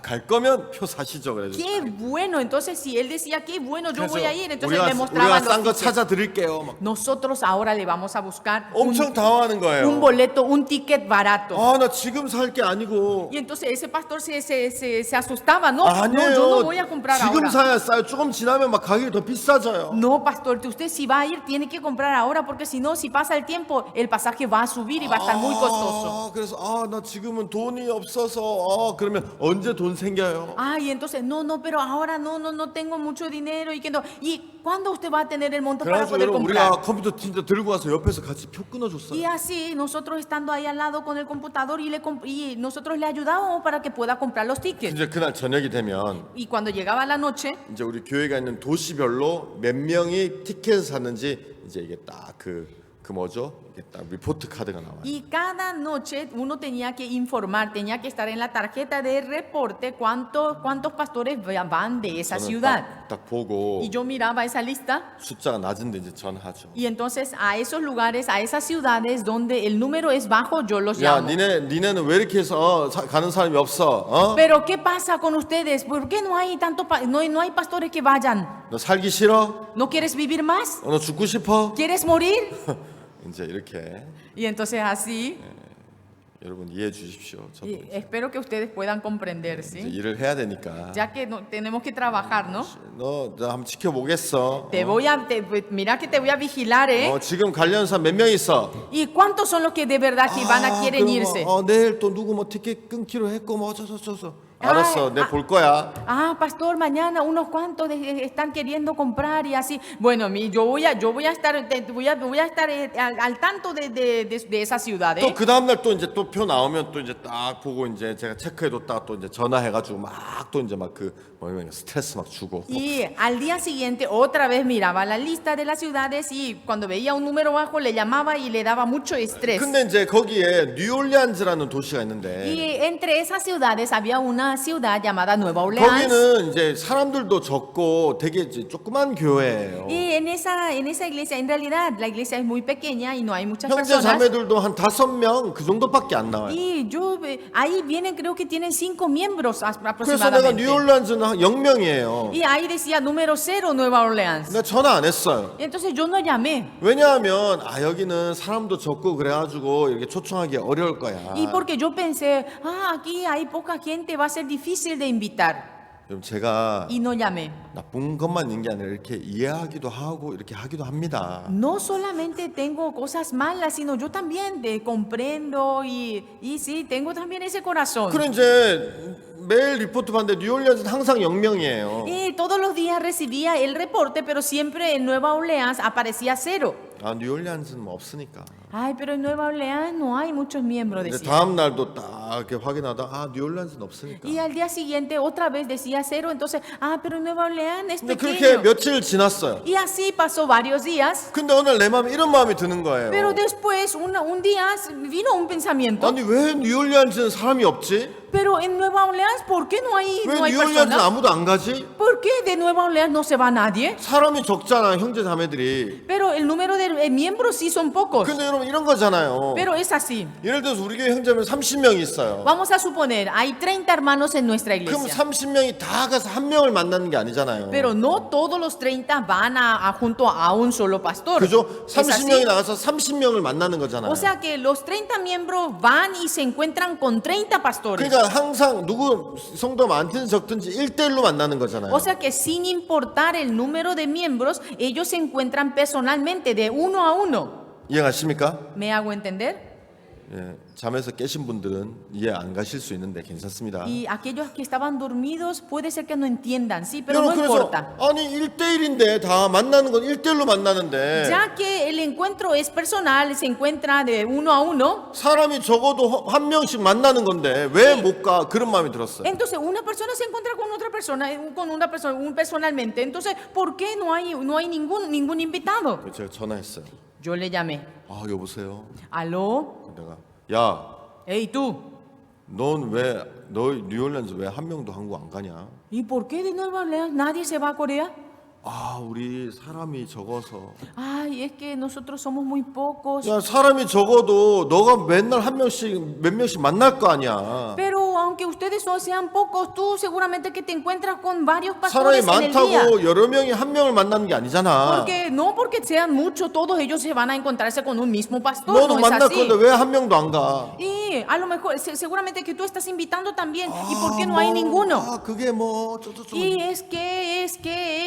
갈 거면 표 사시죠 그래서. Qué bueno. Entonces, si él decía, qué bueno, yo voy a ir, entonces 우리가 le mostraban 싼 거 los tickets. 찾아 드릴게요. 막. Nosotros ahora le vamos a buscar 엄청 당황하는 un 거예요. boleto, un ticket barato. 나 지금 살 게 아니고. Y entonces ese pastor se asustaba, no, 아니에요. yo no voy a comprar 지금 ahora. 사야 싸요. 조금 지나면 막 가격이 더 비싸져요. No, pastor, usted si va a ir tiene que comprar ahora porque si no, si pasa el tiempo, el pasaje va a subir y va a estar muy costoso. 그래서 나 지금은 돈이 없어서 그러면 언제 돈 생겨요? Ay, entonces, no, pero ahora no tengo mucho dinero y que no. ¿Y cuándo usted va a tener el monto para 그래가지고 poder 여러분 comprar? 우리가 컴퓨터 진짜 들고 와서 옆에서 같이 표 끊어줬어요. Y así, nosotros estando ahí al lado con el computador y nosotros le ayudábamos para que pueda comprar los tickets. 이제 그날 저녁이 되면 Y cuando llegaba la noche, 이제 우리 교회가 있는 도시별로 몇 명이 티켓을 샀는지 이제 이게 딱 그 뭐죠? 이게 딱 리포트 카드가 나와요. y cada noche uno tenía que informar, tenía que estar en la tarjeta de reporte cuántos pastores van de esa 저는 ciudad. 딱 보고 Y yo miraba esa lista 숫자가 낮은데 이제 전화하죠. y entonces a esos lugares, a esas ciudades donde el número es bajo, yo los 야, llamo. 니네는 왜 이렇게 해서 가는 사람이 없어? Pero ¿qué pasa con ustedes? ¿Por qué no hay no hay pastores que vayan? 너 살기 싫어? ¿No quieres vivir más? 너 죽고 싶어? ¿Quieres morir? 이제 이렇게 Y entonces así, 여러분 이해해 주십시오. 저도 y espero que ustedes puedan comprender, 이제 ¿sí? 일을 해야 되니까. Ya que tenemos que trabajar, ¿no? 너 한번 지켜보겠어. Mira que te voy a vigilar, ¿eh? 지금 관련 사람 몇 명 있어? ¿Y cuántos son los que de verdad que quieren irse? 내일 또 누구 뭐 티켓 끊기로 했고 뭐 어쩌서. 알았어, 내가 볼 거야. Pastor, mañana unos cuantos están queriendo comprar y así. Bueno, yo voy a estar, voy a estar al tanto de esa ciudad, 또 ¿eh? 그 다음 날 또 이제 또 표 나오면 또 이제 딱 보고 이제 제가 체크해뒀다가 또 이제 전화해가지고 막 또 이제 막 그 뭐냐면 스트레스 막 주고. Y al día siguiente otra vez miraba la lista de las ciudades y cuando veía un número bajo le llamaba y le daba mucho estrés. 근데 이제 거기에 뉴올리안즈라는 도시가 있는데 Y entre esas ciudades había una ciudad llamada Nueva Orleans. 거기는 이제 사람들도 적고 되게 이제 조그만 교회예요. Y en esa iglesia, en realidad, la iglesia es muy pequeña y no hay muchas 형제 personas. 자매들도 한 5명 그 정도밖에 안 나와요. Y ahí vienen, creo que tienen 5 miembros 그래서 내가 aproximadamente. 뉴올리안즈는 한 0명이에요. Y ahí decía número 0 Nueva Orleans. 내가 전화 안 했어요. Y entonces yo no llamé. 왜냐하면 여기는 사람도 적고 그래가지고 이렇게 초청하기 어려울 거야. Y porque yo pensé, aquí hay poca gente, va a ser difícil de invitar. 여러분 제가 y no llamé. 나쁜 것만 있는 게 아니라 이렇게 이해하기도 하고 이렇게 하기도 합니다. No solamente tengo cosas malas, sino yo también comprendo y sí, tengo también ese corazón. 그래 이제 매일 리포트 받는데 뉴올리언스는 항상 0명이에요. Y todos los días recibía el reporte, pero siempre en Nueva Orleans aparecía 0. 아 뉴올리언스는 뭐 없으니까. Ay, pero en Nueva Orleans no hay muchos miembros, 근데 decía. 다음 날도 딱 이렇게 확인하다 아 뉴올리언스는 없으니까. Y al día siguiente otra vez decía 0, entonces, pero en Nueva Orleans es 근데 그렇게 pequeño. 며칠 지났어요. Y así pasó varios días. 근데 오늘 내 마음에 이런 마음이 드는 거예요. Pero después, un día vino un pensamiento. 아니 왜 뉴올리언스는 사람이 없지? Pero en Nueva Orleans, ¿por qué no hay 왜 뉴올리언스는 personas? 아무도 안 가지? ¿Por qué de Nueva Orleans no se va nadie? 사람이 적잖아 형제 자매들이. Pero el número de miembros sí son pocos. 근데 여러분 이런 거잖아요. Pero es así. 예를 들어서 우리 교회 형제면 30명이 있어요. Vamos a suponer, hay 30 hermanos en nuestra 그럼 iglesia. 30명이 다 가서 한 명을 만나는 게 아니잖아요. Pero no todos los 30 van junto a un solo pastor. 그죠? Es así. 30명이 나가서 30명을 만나는 거잖아요. O sea que los 30 miembros van y se encuentran con 30 pastores. 그러니까 항상 누구 성도 많든지 적든지 1대1로 만나는 거잖아요. O sea que sin importar el número de miembros, ellos se encuentran personalmente de uno a uno. 이해가십니까? ¿Me hago entender? 예, 잠에서 깨신 분들은 이해 안 가실 수 있는데 괜찮습니다. Y aquellos que estaban dormidos puede ser que no entiendan, sí, pero 여러분 no 그래서 importa. 아니 1대1인데 다 만나는 건 1대1로 만나는데 Ya que el encuentro es personal, se encuentra de uno a uno, 사람이 적어도 한 명씩 만나는 건데 왜 못 가? 그런 마음이 들었어요. entonces una persona se encuentra con otra persona, personalmente. Entonces, ¿por qué no hay ningún invitado? 제가 전화했어요. Yo le llamé. 아 여보세요. Aló, 내가 야, hey tú, 너 뉴올리언스 왜 한 명도 한국 안 가냐? ¿y por qué de Nueva Orleans nadie se va a Corea? 아 우리 사람이 적어서. Ay, es que nosotros somos muy pocos. 야 사람이 적어도 너가 맨날 한 명씩 몇 명씩 만날 거 아니야. Pero aunque ustedes sean pocos, tú seguramente que te encuentras con varios 사람이 pastores en el día. 많다고 여러 명이 한 명을 만나는 게 아니잖아. Porque no porque sean muchos, todos ellos se van a encontrarse con un mismo pastor. 너도 No es 만날 así. 건데 왜 한 명도 안 가? Y a lo mejor, seguramente que tú estás invitando también. ¿Y por qué no hay ninguno? 아 그게 뭐 어쩌고저쩌고. Y es que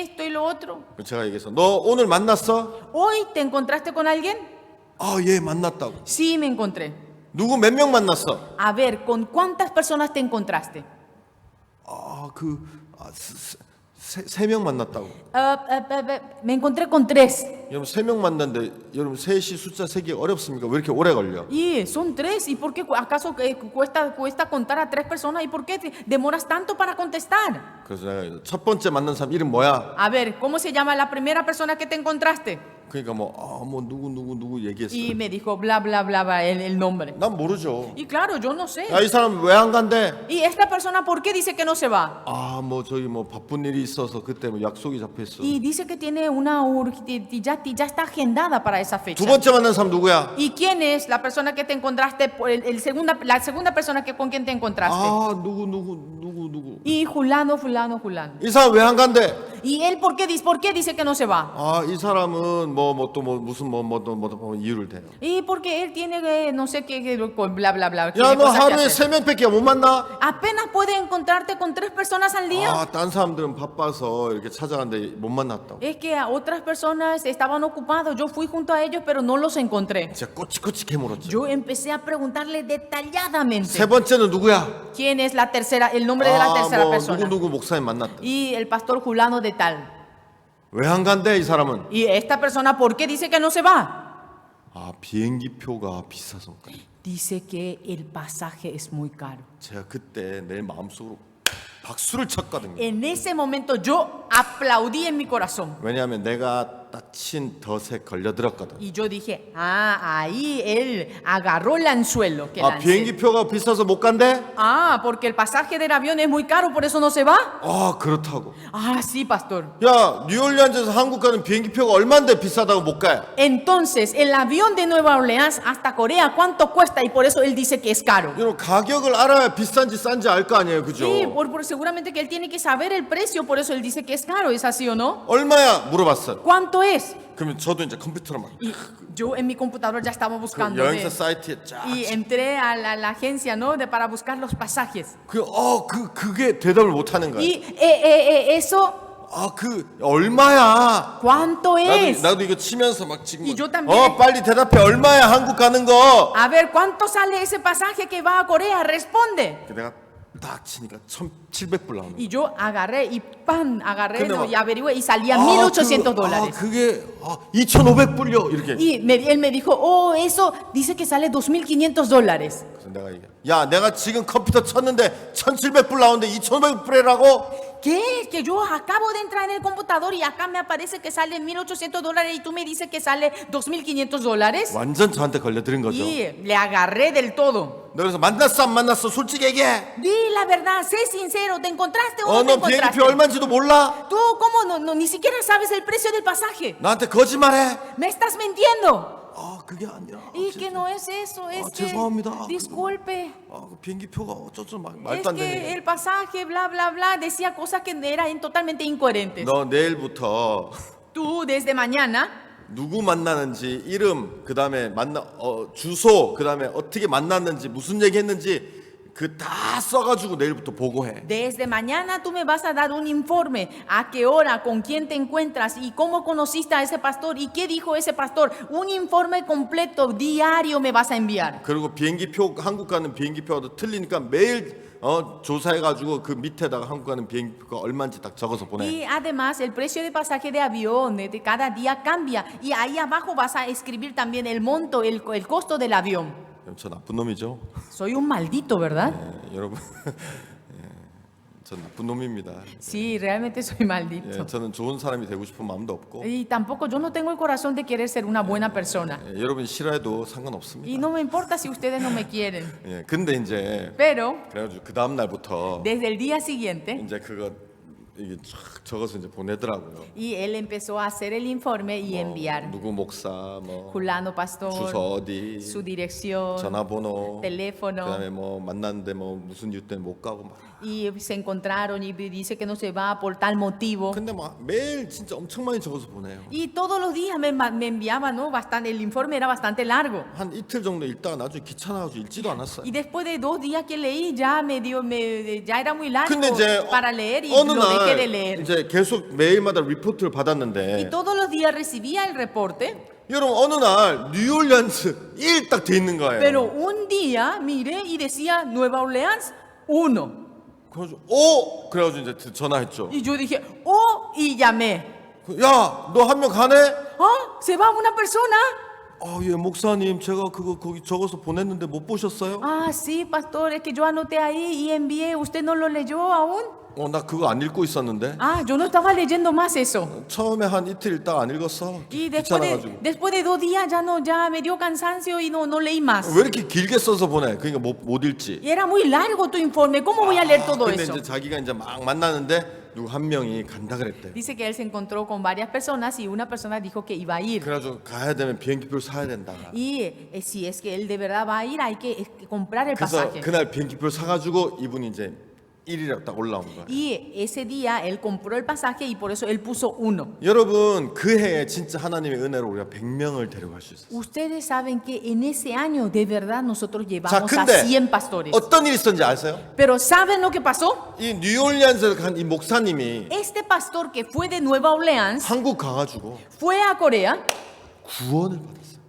esto y lo otro. 제가 얘기해서 너 오늘 만났어? ¿Hoy te encontraste con alguien? 아 예 만났다고. Sí, me encontré. 누구 몇 명 만났어? A ver, ¿con cuántas personas te encontraste? 세 명 만났다고. Me encontré con 3. 여러분 3명 만났는데 여러분 셋이 숫자 세기 어렵습니까? 왜 이렇게 오래 걸려? Y son 3. ¿Y por qué acaso cuesta contar a 3 personas? ¿Y por qué demoras tanto para contestar? 그래서 내가 첫 번째 만난 사람 이름 뭐야? A ver, ¿cómo se llama la primera persona que te encontraste? 그러니까 뭐 누구 얘기했어. Y me dijo bla bla bla, bla el nombre. 난 모르죠. Y claro, yo no sé. 야 이 사람 왜 안 간대? ¿Y esta persona por qué dice que no se va? 아 뭐 저기 뭐 바쁜 일이 있어서 그때 뭐 약속이 잡혔어. Y dice que tiene ya está agendada para esa 두 fecha. 번째 만난 사람 누구야? ¿Y quién es la persona que te encontraste, la segunda persona con quien te encontraste? 아 누구. Y fulano. 이 사람 왜 안 간대? ¿Y él por qué dice que no se va? 아 이 사람은 무슨 이유를 대요. Y porque él tiene no sé qué bla bla bla. 야 tiene 너 cosas que 하루에 hacer. 3명밖에 못 만나? Apenas puede encontrarte con 3 personas al día. 아 딴 사람들은 바빠서 이렇게 찾아갔는데 못 만났다고. Es que a otras personas estaban ocupados. Yo fui junto a ellos, pero no los encontré. 진짜 꼬치꼬치 캐물었죠. Yo empecé a preguntarle detalladamente 세 번째는 누구야? quién es la tercera, el nombre de la tercera 뭐 persona. 누구 목사님 만났다. Y el pastor Julano de tal. 왜 안 간대 이 사람은? Y esta persona, ¿por qué dice que no se va? 아 비행기 표가 비싸서 못 가요. Dice que el pasaje es muy caro. 제가 그때 내 마음속으로 박수를 쳤거든요. En ese momento yo aplaudí en mi corazón. 왜냐하면 내가 따친 덫에 걸려들었거든. Y yo dije, ahí él agarró el anzuelo que 아 lancé. 비행기 표가 비싸서 못 간대? Porque el pasaje del avión es muy caro, por eso no se va. 아 그렇다고. Sí, pastor. 야 뉴올리언스에서 한국 가는 비행기 표가 얼마인데 비싸다고 못 가요? Entonces, el avión de Nueva Orleans hasta Corea, ¿cuánto cuesta? Y por eso él dice que es caro. 여러분 가격을 알아야 비싼지 싼지 알 거 a니에요, 그죠? Sí, seguramente que él tiene que saber el precio, por eso él dice que es caro, ¿es así o no? 얼마야 물어봤어. ¿Cuánto es? 그러면 저도 이제 컴퓨터로 막 Y yo en mi computador ya estaba 그 buscando. 여행사 사이트에 쫙. Y entré a la agencia, ¿no? Para buscar los pasajes. 그게 대답을 못 하는 거야. Y eso, 얼마야? ¿cuánto es? 나도 이거 치면서 막 지금 Y yo también. 빨리 대답해. 얼마야 한국 가는 거? A ver, ¿cuánto sale ese pasaje que va a Corea? Responde. 내가 딱 치니까 1,700불 나오는 거야. Y yo agarré y ¡pam! Agarré, 근데 ¿no? 막- y averigüé y salía $1,800. 그게 2,500불요. 이렇게. Y él me dijo, oh, eso dice que sale $2,500. 그래서 내가 내가 지금 컴퓨터 쳤는데 1,700불 나오는데 2,500불이라고? ¿Qué? Que yo acabo de entrar en el computador y acá me aparece que sale $1,800 y tú me dices que sale $2,500. 완전 저한테 걸려들은 거죠. Y le agarré del todo. 너 그래서 만났어 안 만났어? 솔직히 얘기해. Di la verdad, sé sincero, ¿te encontraste o no te 너 encontraste? 비행기표 얼마인지도 몰라? Tú, ¿cómo no, ni siquiera sabes el precio del pasaje? 나한테 거짓말해. Me estás mintiendo. 그게 아니라. Y que no es eso, es que 죄송합니다. disculpe. 그 비행기표가 어쩌죠 막 Es 말도 안 que 되는. el pasaje, bla, bla, bla, decía cosas que eran totalmente incoherentes. 너 내일부터 Tú, desde mañana, 누구 만나는지 이름 그다음에 주소 그다음에 어떻게 만났는지 무슨 얘기했는지 그 다 써가지고 내일부터 보고해. desde mañana tú me vas a dar un informe a qué hora, con quién te encuentras y cómo conociste a ese pastor y qué dijo ese pastor. Un informe completo, diario me vas a enviar. 그리고 비행기표 한국 가는 비행기표가 틀리니까 매일 조사해가지고 그 밑에다가 한국 가는 비행기표가 얼마인지 딱 적어서 보내. Y además el precio de pasaje de avión de cada día cambia y ahí abajo vas a escribir también el monto, el costo del avión. 저 나쁜 놈이죠. Soy un maldito, ¿verdad? 여러분, 전 나쁜 놈입니다. Sí, realmente soy maldito. 저는 좋은 사람이 되고 싶은 마음도 없고 Y tampoco yo no tengo el corazón de querer ser una buena persona. 여러분 싫어해도 상관없습니다. Y no me importa si ustedes no me quieren. 근데 이제 Pero 그래가지고 그 다음 날부터 desde el día siguiente, 이제 그거 이게 쫙 적어서 이제 보내더라고요. y él empezó a hacer el informe y enviar. 누구 목사 뭐 Julano pastor, 주소 어디 su dirección, 전화번호 teléfono. 그다음에 뭐 만났는데 뭐 무슨 이유 때문에 못 가고 막. Y se encontraron y dice que no se va por tal motivo. 근데 막 매일 진짜 엄청 많이 적어서 보내요. Y todos los días me enviaba, ¿no? Bastante, el informe era bastante largo. 한 이틀 정도 읽다가 나중에 귀찮아가지고 읽지도 않았어요. Y después de 2 días que leí ya ya era muy largo 근데 이제 para leer y 어느 lo dejé de 날 leer. 이제 계속 매일마다 리포트를 Y 받았는데 todos los días recibía el reporte, 여러분 어느 날 뉴올리언스 1 딱 돼 있는 거예요. pero un día miré y decía Nueva Orleans 1. 그래가지고 그래가지고 이제 전화했죠. Y yo dije, oh, y llamé. 야, 너 한 명 가네? ¿Ah? ¿Se va una persona? 예, 목사님 제가 그거 거기 적어서 보냈는데 못 보셨어요? Ah, sí, pastor, es que yo anoté ahí y envié. ¿Usted no lo leyó aún? 나 그거 안 읽고 있었는데. Ah, yo no estaba leyendo más eso. 처음에 한 이틀 읽다가 안 읽었어. Y 귀찮아가지고. después de 2 días ya me dio cansancio y no leí más. 왜 이렇게 길게 써서 보내? 그러니까 못 읽지. Y era muy largo tu informe. ¿Cómo voy a leer todo 근데 eso? 이제 자기가 이제 막 만나는데 누구 한 명이 간다 그랬대. Dice que él se encontró con varias personas y una persona dijo que iba a ir. 그래가지고 가야 되면 비행기표를 사야 된다. Y si es que él de verdad va a ir, hay que comprar el 그래서 pasaje. 그날 비행기표를 사가지고 이분이 이제 1위라 딱 올라온 거야. Y ese día él compró el pasaje y por eso él puso 1. 여러분 그 해에 진짜 하나님의 은혜로 우리가 100명을 데려갈 수 있었어요. Ustedes saben que en ese año de verdad nosotros 자, llevamos a 근데 100 pastores. 어떤 일이 있었는지 아세요? Pero ¿saben lo que pasó? 이 뉴올리언스에 간 이 목사님이 Este pastor que fue de Nueva Orleans 한국 가가지고 fue a Corea 구원을 받았어요.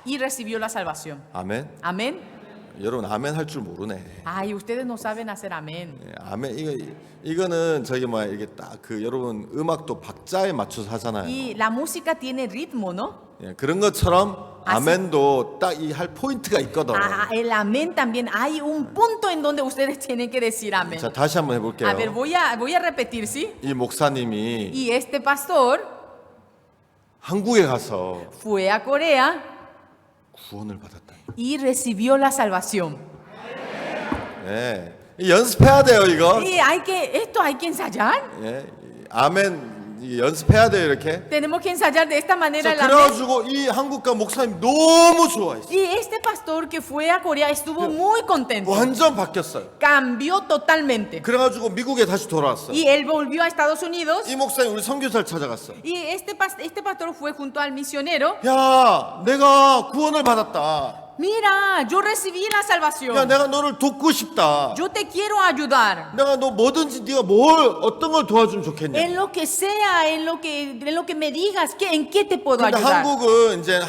y recibió la salvación. 아멘. Amén. 여러분 아멘 할 줄 모르네. Ay, ustedes no saben hacer amén. 아멘 이거는 저기 뭐야 이게 딱 그 여러분 음악도 박자에 맞춰서 하잖아요. Y la música tiene ritmo, ¿no? 그런 것처럼 아멘도 딱 이 할 포인트가 있거든. El amén también hay un punto en donde ustedes tienen que decir amén. 자 다시 한번 해볼게요. A ver, voy a repetir, ¿sí? 이 목사님이 Y este pastor 한국에 가서 fue a Corea 구원을 받았다. y recibió la salvación. 네, 연습해야 돼요 이거. Y esto hay que ensayar. 예, 아멘 이 연습해야 돼요 이렇게. Tenemos que ensayar de esta manera 자, la mente. 그래가지고 이 한국과 목사님 너무 좋아했어요. Y este pastor que fue a Corea estuvo muy contento. 완전 바뀌었어요. Cambió totalmente. 그래가지고 미국에 다시 돌아왔어요. Y él volvió a Estados Unidos. 이 목사님 우리 선교사를 찾아갔어요. Y este pastor fue junto al misionero. 야, 내가 구원을 받았다. Mira, yo recibí la 야, salvación. 내가 너를 돕고 싶다. Yo te quiero ayudar. 내가 너 뭐든지 네가 어떤 걸 도와주면 좋겠냐. En lo que sea, en lo que me digas, ¿en qué te puedo 근데 ayudar? 한국은 이제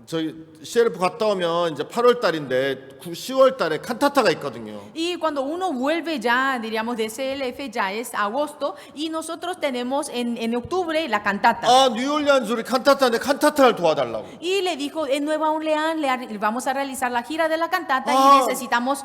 저희 CLF 갔다 오면 이제 8월 달인데 10월 달에 칸타타가 있거든요. Y cuando uno vuelve ya, diríamos de CLF, ya es agosto, y nosotros tenemos en octubre la cantata. 아, 뉴올리안스 우리 칸타타인데 칸타타를 도와달라고. Y le dijo, en Nueva Orleans vamos a realizar la gira de la cantata Ah. y necesitamos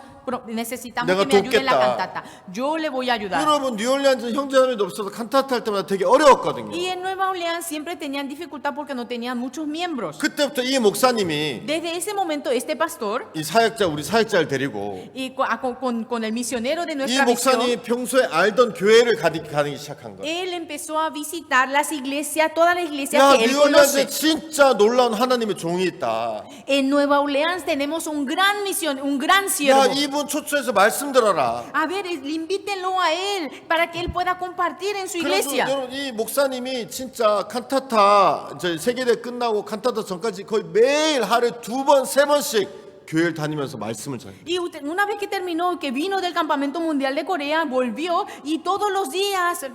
내가 que me ayude en la 돕겠다. cantata. Yo le voy a ayudar. 여러분 뉴올리안스 형제자매도 없어서 칸타타 할 때마다 되게 어려웠거든요. Y en Nueva Orleans siempre tenían dificultad porque no tenían muchos miembros. 그때부터 이 목사님이 Desde ese momento, este pastor 이 우리 사역자를 데리고 y con el misionero de 이 nuestra 목사님이 misión, 평소에 알던 교회를 가기 시작한 거예요. él empezó a visitar las iglesias, todas las iglesias 야, que él 뉴올리안스에 conoce. 진짜 놀라운 하나님의 종이 있다. En Nueva Orleans tenemos un gran 야, siervo. 이분 초청해서 말씀 들어라. A ver, invítenlo a él para que él pueda compartir en su 그래서 iglesia. 여러분 이 목사님이 진짜 칸타타 저희 세계대 끝나고 칸타타 전까지 거의 매일 하루에 2번, 3번씩 교회를 다니면서 말씀을 전해요. Y una vez que terminó, que vino del Campamento Mundial de Corea, volvió y todos los días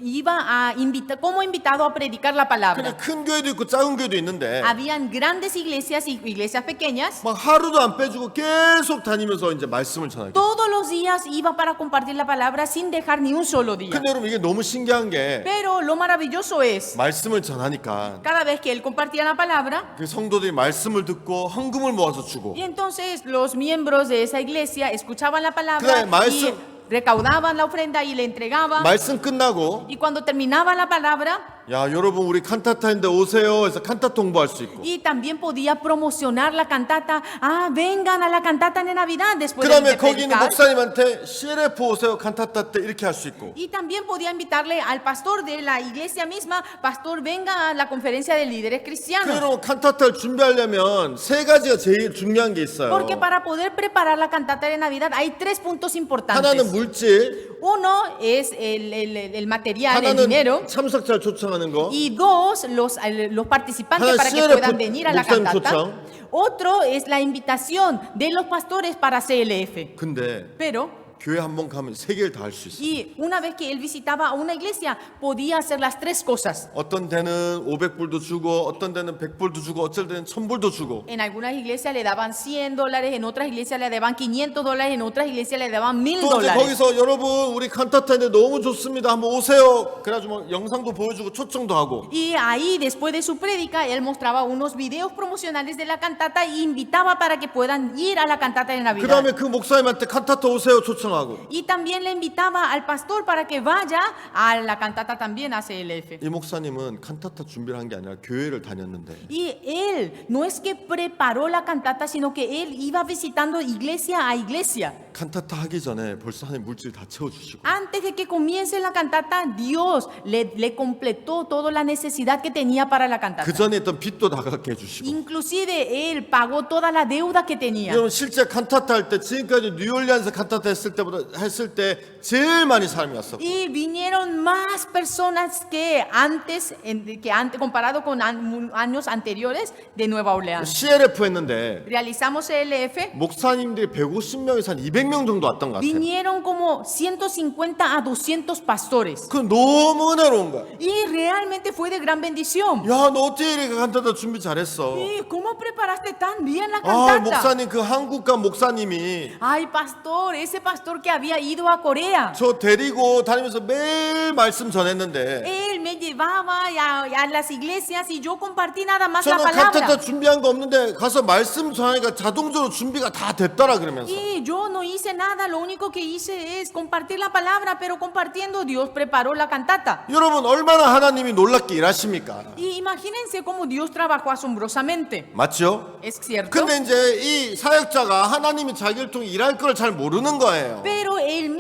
iba a como invitado a predicar la 그냥 palabra. 큰 교회도 있고 작은 교회도 있는데 Habían grandes iglesias y iglesias pequeñas. 막 하루도 안 빼주고 계속 다니면서 이제 말씀을 전하게. Todos los días iba para compartir la palabra sin dejar ni un solo día. 근데 여러분 이게 너무 신기한 게 Pero lo maravilloso es, 말씀을 전하니까 cada vez que él compartía la palabra, 그 성도들이 말씀을 듣고 헌금을 모아서 주고 y entonces los miembros de esa iglesia escuchaban la palabra 그다음에 y 말씀- recaudaban la ofrenda y le entregaban. 말씀 끝나고 Y cuando terminaba la palabra, 야 여러분 우리 칸타타인데 오세요 해서 칸타타 홍보할 수 있고 y también podía promocionar la cantata. Ah, vengan a la cantata de Navidad después 그 다음에 de 거기 있는 predicar. 목사님한테 CLF 오세요 칸타타 때 이렇게 할 수 있고 Y también podía invitarle al pastor de la iglesia misma, pastor, venga a la conferencia de líderes cristianos. 그럼 칸타타를 준비하려면 세 가지가 제일 중요한 게 있어요. Porque para poder preparar la cantata de Navidad hay tres puntos importantes. 하나는 물질, Uno es el material, el 하나는 dinero. 참석자를 초청하는 거, Y dos, los participantes 하나 para que CLF puedan venir a la 목사님 cantata. 초청. Otro es la invitación de los pastores para CLF. 근데 Pero, 교회 한 번 가면 세 개를 다 할 수 있어요. y una vez que él visitaba a una iglesia, podía hacer las tres cosas. 어떤 데는 500불도 주고 어떤 데는 100불도 주고 어쩔 때는 1000불도 주고 En algunas iglesias le daban $100, en otras iglesias le daban $500, en otras iglesias le daban 또 이제 $1000. 거기서 여러분 우리 칸타타인데 너무 좋습니다 한번 오세요 그래가지고 막 영상도 보여주고 초청도 하고 Y ahí, después de su prédica, él mostraba unos videos promocionales de la cantata e invitaba para que puedan ir a la cantata de 그 Navidad. 다음에 그 목사님한테 칸타타 오세요 초청하고 Y también le invitaba al pastor para que vaya a la cantata también a CLF. 이 목사님은 칸타타 준비를 한 게 아니라 교회를 다녔는데 Y él no es que preparó la cantata, sino que él iba visitando iglesia a iglesia. 칸타타 하기 전에 벌써 하나님 물질 다 채워주시고 Antes de que comience la cantata, Dios le completó toda la necesidad que tenía para la cantata. 그 전에 있던 빚도 나가게 해주시고 Inclusive él pagó toda la deuda que tenía. 여러분 실제 칸타타 할 때 지금까지 뉴올리안스 칸타타 했을 때 제일 많이 사람이 왔어. Y vinieron más personas que antes comparado con años anteriores de Nueva Orleans. CLF 했는데 Realizamos CLF, 목사님들이 150명에서 한 200명 정도 왔던 것 같아요. vinieron como 150 a 200 pastores. 그 너무 은혜로운 거야. Y realmente fue de gran bendición. 야, 너 어떻게 이렇게 칸타타 준비 잘했어? ¿Y cómo preparaste tan bien la 아, cantata? 목사님 그 한국과 목사님이 Ay, pastor, ese pastor que había ido a Corea. 저 데리고 다니면서 매일 말씀 전했는데 Él me llevaba a las iglesias y yo compartí nada más la 저는 palabra. 칸타타 준비한 거 없는데 가서 말씀 전하니까 자동적으로 준비가 다 됐더라 그러면서 Y yo no hice nada, lo único que hice es compartir la palabra, pero compartiendo Dios preparó la cantata. 여러분 얼마나 하나님이 놀랍게 일하십니까? Y imagínense cómo Dios trabajó asombrosamente. 맞죠? ¿Es cierto? 근데 이제 이 사역자가 하나님이 자기를 통해 일할 걸 잘 모르는 거예요. 몰랐잖아요. Pero él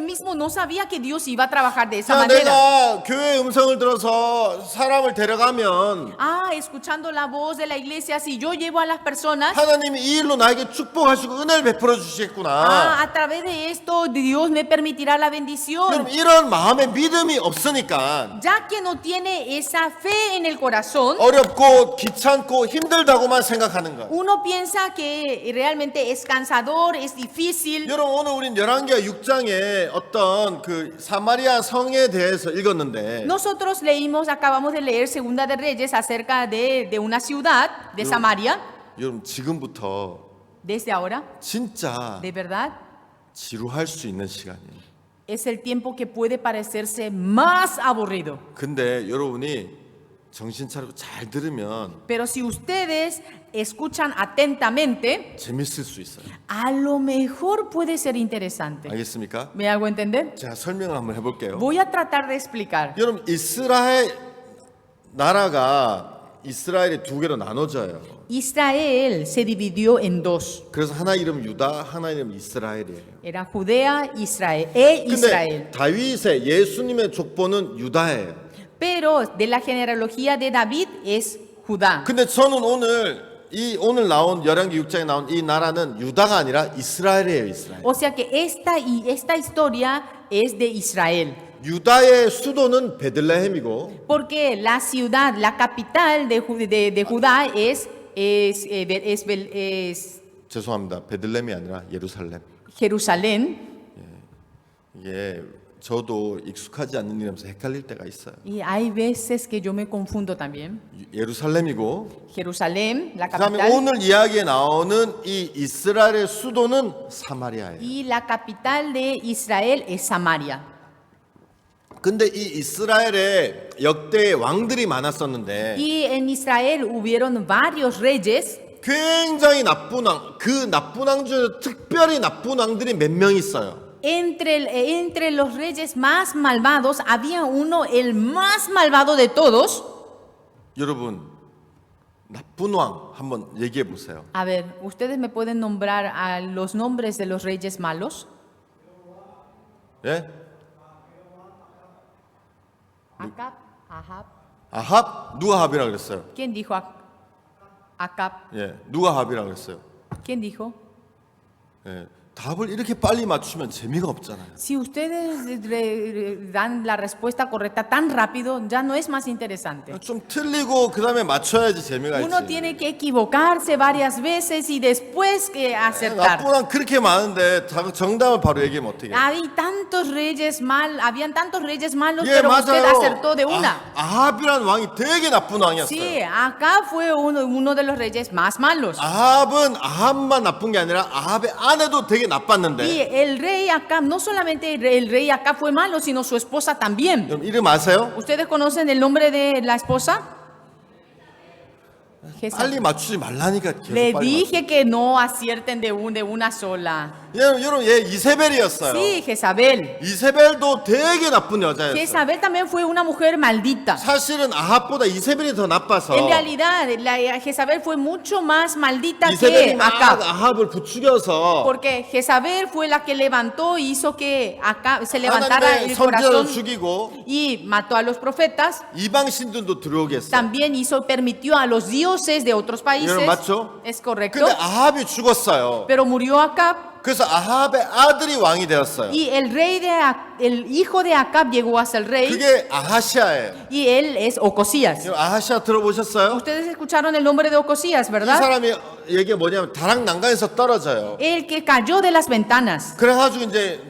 mismo no sabía que Dios iba a trabajar de esa 자, manera. 내가 교회 음성을 들어서 사람을 데려가면 Escuchando la voz de la iglesia, si yo llevo a las personas, 하나님이 이 일로 나에게 축복하시고 은혜를 베풀어 주시겠구나. a través de esto Dios me permitirá la bendición. 여러분 이런 마음의 믿음이 없으니까 Ya que no tiene esa fe en el corazón, 어렵고 귀찮고 힘들다고만 생각하는 거. uno piensa que realmente es cansador, es difícil. 여러분 오늘 우린 열왕기하 6장에 어떤 그 사마리아 성에 대해서 읽었는데 Nosotros acabamos de leer Segunda de Reyes acerca de una ciudad, de Samaria. 여러분 지금부터 Desde ahora, 진짜 de verdad, 지루할 수 있는 시간이에요. es el tiempo que puede parecerse más aburrido. 근데 여러분이 정신 차리고 잘 들으면 Pero si ustedes escuchan atentamente, 재밌을 수 있어요. a lo mejor puede ser interesante. 알겠습니까? ¿Me hago entender? 제가 설명을 한번 해볼게요. Voy a tratar de explicar. 여러분 이스라엘 나라가 이스라엘이 두 개로 나눠져요. Israel se dividió en dos. 그래서 하나 이름 유다, 하나 이름 이스라엘이에요. Era Judea, Israel 근데 Israel. 다윗의 예수님의 족보는 유다예요. Pero de la genealogía de David es Judá. 근데 저는 오늘 나온 열왕기 6장에 나온 이 나라는 유다가 아니라 이스라엘이에요, 이스라엘. O sea que esta historia es de Israel. 유다의 수도는 베들레헴이고 Porque la ciudad, la capital de Judá es 죄송합니다. 베들레헴이 아니라 예루살렘. Jerusalén. 이게 저도 익숙하지 않는 일이면서 헷갈릴 때가 있어요. Y hay veces que yo me confundo también. 예루살렘이고 Jerusalén, la 그다음에 capital. 오늘 이야기에 나오는 이 이스라엘의 수도는 사마리아예요. Y la capital de Israel es Samaria. 근데 이 이스라엘에 역대 왕들이 많았었는데 Y en Israel hubieron varios reyes. 굉장히 나쁜 왕, 그 나쁜 왕 중에 특별히 나쁜 왕들이 몇 명 있어요. Entre los reyes más malvados había uno, el más malvado de todos. 여러분 나쁜 왕 한번 얘기해 보세요. A ver, ¿ustedes me pueden nombrar a los nombres de los reyes malos? 예? Acab, Ahab. 아합 누가 합이라 그랬어요? ¿Quién dijo Acab? 예, 누가 합이라 그랬어요? ¿Quién dijo? 예, 답을 이렇게 빨리 맞추면 재미가 없잖아요. Si ustedes dan la respuesta correcta tan rápido, ya no es más interesante. 좀 틀리고 그 다음에 맞춰야지 재미가 Uno 있지. tiene que equivocarse varias veces y después que acertar. 나쁜 왕 그렇게 많은데 정답을 바로 얘기하면 어떻게? Habían tantos reyes malos, 예, pero usted 맞아요. acertó de una. 아합이란 왕이 되게 나쁜 왕이었어요. Sí, acá fue uno de los reyes más malos. 아합은 아합만 나쁜 게 아니라 아합의 아내도 되게 Y 나빴는데. el rey Acab, no solamente el rey Acab fue malo, sino su esposa también. 여러분 이름 아세요? ¿Ustedes conocen el nombre de la esposa? 빨리 맞추지 말라니까 계속 Le 빨리 dije que no acierten de una sola. 여러분 얘 이세벨이었어요. Sí, Jezabel. 이세벨도 되게 나쁜 여자였어요. Jezabel también fue una mujer maldita. 사실은 아합보다 이세벨이 더 나빠서 En realidad, Jezabel fue mucho más maldita 이세벨이 que 막 Acab. 아합을 부추겨서 Porque Jezabel fue la que levantó y hizo que Acab se levantara 하나님의 el 선지자를 corazón 죽이고 y mató a los profetas. 이방 신들도 들어오게 했어요. También permitió a los dioses de otros países. 여러분, 맞죠? Es correcto. 근데 아합이 죽었어요. Pero murió Acab 그래서 아합의 아들이 왕이 되었어요. y el hijo de Acab llegó a ser rey 그게 아하시아예요. y él es Ocosías. 여러분, 아하시아 들어보셨어요? Ustedes escucharon el nombre de Ocosías, 이 ¿verdad? 사람이 얘기가 뭐냐면 다락난간에서 떨어져요. El que cayó de las ventanas. 그래가지고 이제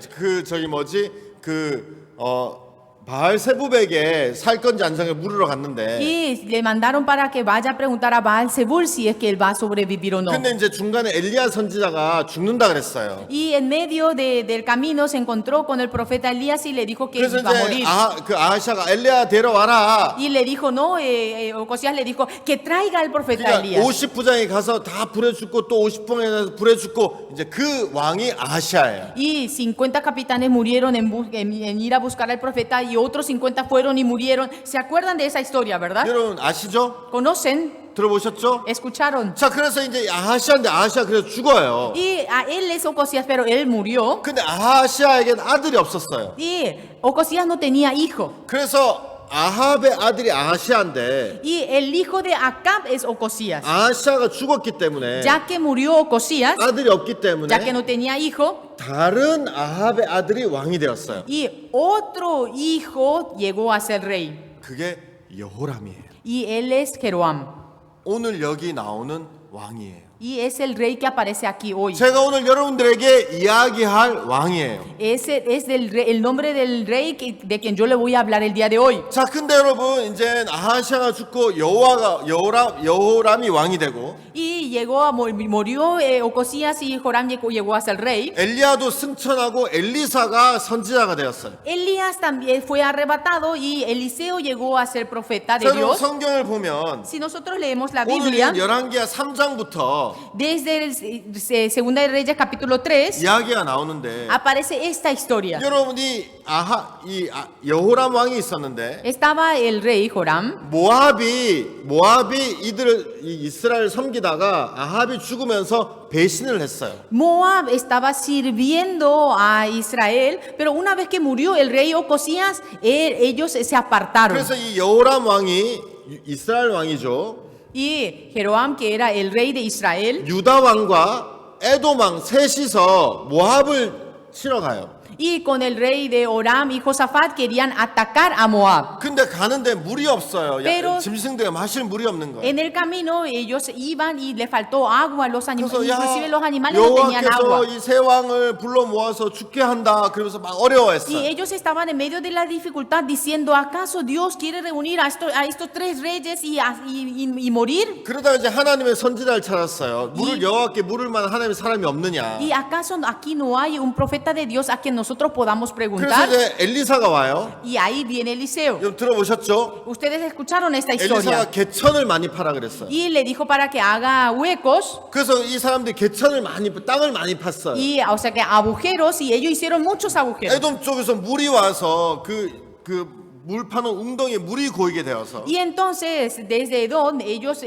바알세부백에 살 건지 안 살건지 물으러 갔는데 Y le mandaron para que vaya a preguntar a Baal-Zebul si es que él va a sobrevivir o no. 근데 이제 중간에 엘리야 선지자가 죽는다 그랬어요. Y en medio del camino se encontró con el profeta Elías y le dijo que 그래서 iba a 이제 morir. 아하시아가 엘리야 데려와라. Y le dijo, no, Ocosías le dijo que traiga al profeta 그러니까 Elías. 50부장이 가서 다 불에 죽고 또 50부장이 가서 불에 죽고 이제 그 왕이 아하시아예요. Y 50 capitanes murieron en ir a buscar al profeta y otros 50 fueron y murieron. ¿Se acuerdan de esa historia, verdad? 여러분 아시죠? ¿Conocen? 들어보셨죠? ¿Escucharon? 자, 그래서 이제 아하시아인데 아하시아 그래서 죽어요. Y a él es Ocosías, pero él murió. 근데 아하시아에겐 아들이 없었어요. Y Ocosías no tenía hijo. 그래서 아합의 아들이 아하시아인데 Y el hijo de Acab es Ocosías. 아하시아가 죽었기 때문에 Ya que murió Ocosías, 아들이 없기 때문에 ya que no tenía hijo, 다른 아합의 아들이 왕이 되었어요. y otro hijo llegó a ser rey. 그게 여호람이에요. Y él es Jeroam. 오늘 여기 나오는 왕이에요. Y es el rey que aparece aquí hoy. 제가 오늘 여러분들에게 이야기할 왕이에요. Ese es el nombre del rey de quien yo le voy a hablar el día de hoy. 자, 근데 여러분 이제 아하시아가 죽고 여호람이 왕이 되고 Y murió Ocosías y Joram llegó a ser rey. 엘리야도 승천하고 엘리사가 선지자가 되었어요. Elías también fue arrebatado y Eliseo llegó a ser profeta de 여러분 Dios. 성경을 보면 Si nosotros leemos la 오늘 Biblia, 열왕기하 3장부터 desde el Segunda de Reyes capítulo 3, 이야기가 나오는데 aparece esta historia. 여러분이 여호람 왕이 있었는데 Estaba el rey Joram. 모압이 이스라엘 섬기다가 아합이 죽으면서 배신을 했어요. Moab estaba sirviendo a Israel, pero una vez que murió el rey Ocosías, ellos se apartaron. 그래서 이 여호람 왕이 이스라엘 왕이죠. Y Jeroam, que era el rey de Israel, 유다 왕과 에돔 왕 셋이서 모압을 치러 가요. y con el rey de Oram y Josafat querían atacar a Moab. 근데 가는데 물이 없어요. Pero- 짐승들이 마실 물이 없는 거예요. En el camino ellos iban y le faltó agua a los animales, 그래서 inclusive los animales no tenían agua. 여호와께서 이 세 왕을 불러 모아서 죽게 한다. 그러면서 막 어려워했어요. Y ellos estaban en medio de la dificultad diciendo, ¿acaso Dios quiere reunir a estos tres reyes y morir? 그러다가 이제 하나님의 선지자를 찾았어요. 이- 여호와께 물을 만한 하나님의 사람이 없느냐. ¿Y acaso aquí no hay un profeta de Dios a quien nosotros podamos 그래서 preguntar? 이제 엘리사가 와요. Y ahí viene Eliseo. 여러분 들어보셨죠? Ustedes escucharon esta 엘리사가 historia. 개천을 많이 파라 그랬어요. Y le dijo para que haga huecos, 그래서 이 사람들이 땅을 많이 팠어요. y, o sea que agujeros, y ellos hicieron muchos agujeros. 에돔 쪽에서 물이 와서 그 물 파는 웅덩이에 물이 고이게 되어서 Y entonces, desde donde ellos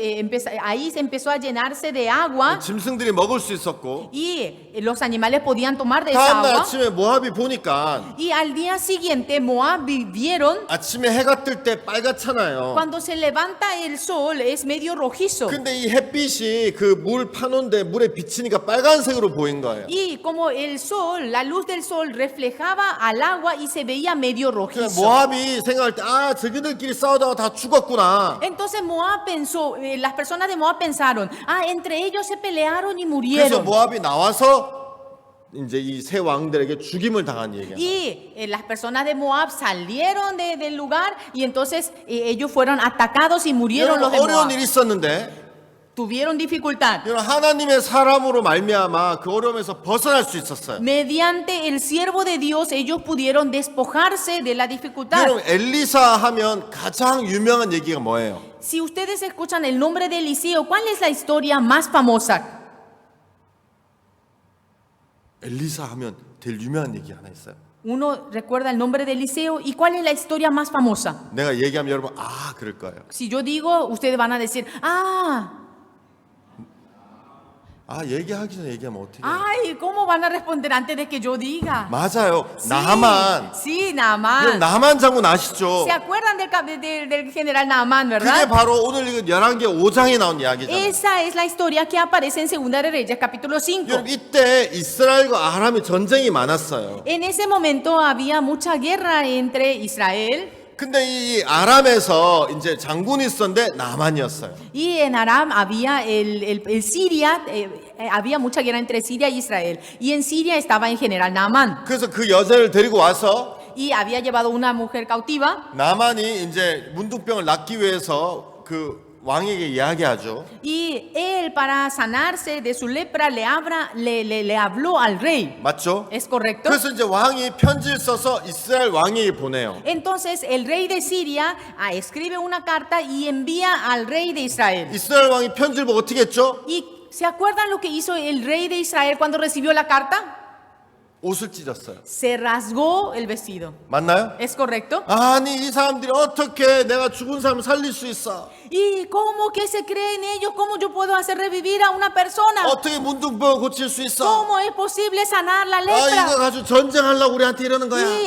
ahí se empezó a llenarse de agua, 짐승들이 먹을 수 있었고 y los animales podían tomar de esa 다음날 agua. 아침에 모압이 보니까 Y al día siguiente Moab vieron, 아침에 해가 뜰 때 빨갛잖아요. cuando se levanta el sol es medio rojizo. 근데 이 햇빛이 그 물 파는데 물에 비치니까 빨간색으로 보인 거예요. Y como el sol, la luz del sol reflejaba al agua y se veía medio 그러니까 rojizo. 모압이 생각할 때 저기들끼리 싸우다가 다 죽었구나. Entonces Moab pensó, las personas de Moab pensaron, entre ellos se pelearon y 그래서 murieron. 모압이 나와서 이제 이 세 왕들에게 죽임을 당한 얘기야. Y las personas de Moab salieron del lugar y entonces ellos fueron atacados y murieron los de 어려운 Moab. 일이 있었는데 Tuvieron dificultad. 하나님의 사람으로 말미암아 그 어려움에서 벗어날 수 있었어요. Mediante el siervo de Dios ellos pudieron despojarse de la dificultad. 여러분 엘리사 하면 가장 유명한 얘기가 뭐예요? Si ustedes escuchan el nombre de Eliseo, ¿cuál es la historia más famosa? 엘리사 하면 제일 유명한 얘기 하나 있어요. Uno recuerda el nombre de Eliseo y ¿cuál es la historia más famosa? 내가 얘기하면 여러분 그럴 거예요. Si yo digo, ustedes van a decir, 얘기하기 전에 얘기하면 어떻게 해요? ay, ¿cómo van a responder antes de que yo diga? 맞아요. Sí, 나만. sí, 여러분 Naamán. 나만 장군 아시죠? ¿Se acuerdan del general Naamán, 그게 verdad? 바로 오늘 읽은 11개 5장에 나온 이야기잖아요. Esa es la historia que aparece en Segunda de Reyes, capítulo 5. 여러분 이때 이스라엘과 아람이 전쟁이 많았어요. En ese momento había mucha guerra entre Israel 근데 이 아람에서 이제 장군이 있었는데 나만이었어요. y en Aram había el Siria, había mucha guerra entre Siria y Israel. Y en Siria estaba en general Naamán. 그래서 그 여자를 데리고 와서 Y había llevado una mujer cautiva. 나만이 이제 문둥병을 낫기 위해서 그 왕에게 이야기하죠. Y él, para sanarse de su lepra, le habló al rey. 맞죠? ¿Es correcto? 그래서 이제 왕이 편지를 써서 이스라엘 왕에게 보내요. Entonces el rey de Siria escribe una carta y envía al rey de Israel. 이스라엘 왕이 편지를 보고 어떻게 했죠? ¿Y se acuerdan lo que hizo el rey de Israel cuando recibió la carta? 옷을 찢었어요. Se rasgó el vestido. 맞나요? ¿Es correcto? 아니 이 사람들이 어떻게 내가 죽은 사람을 살릴 수 있어? ¿Y cómo que se creen ellos? ¿Cómo yo puedo hacer revivir a una persona? 어떻게 문둥병을 고칠 수 있어? ¿Cómo es posible sanar la 아 이거 lepra? 가지고 전쟁하려고 우리한테 이러는 거야. Y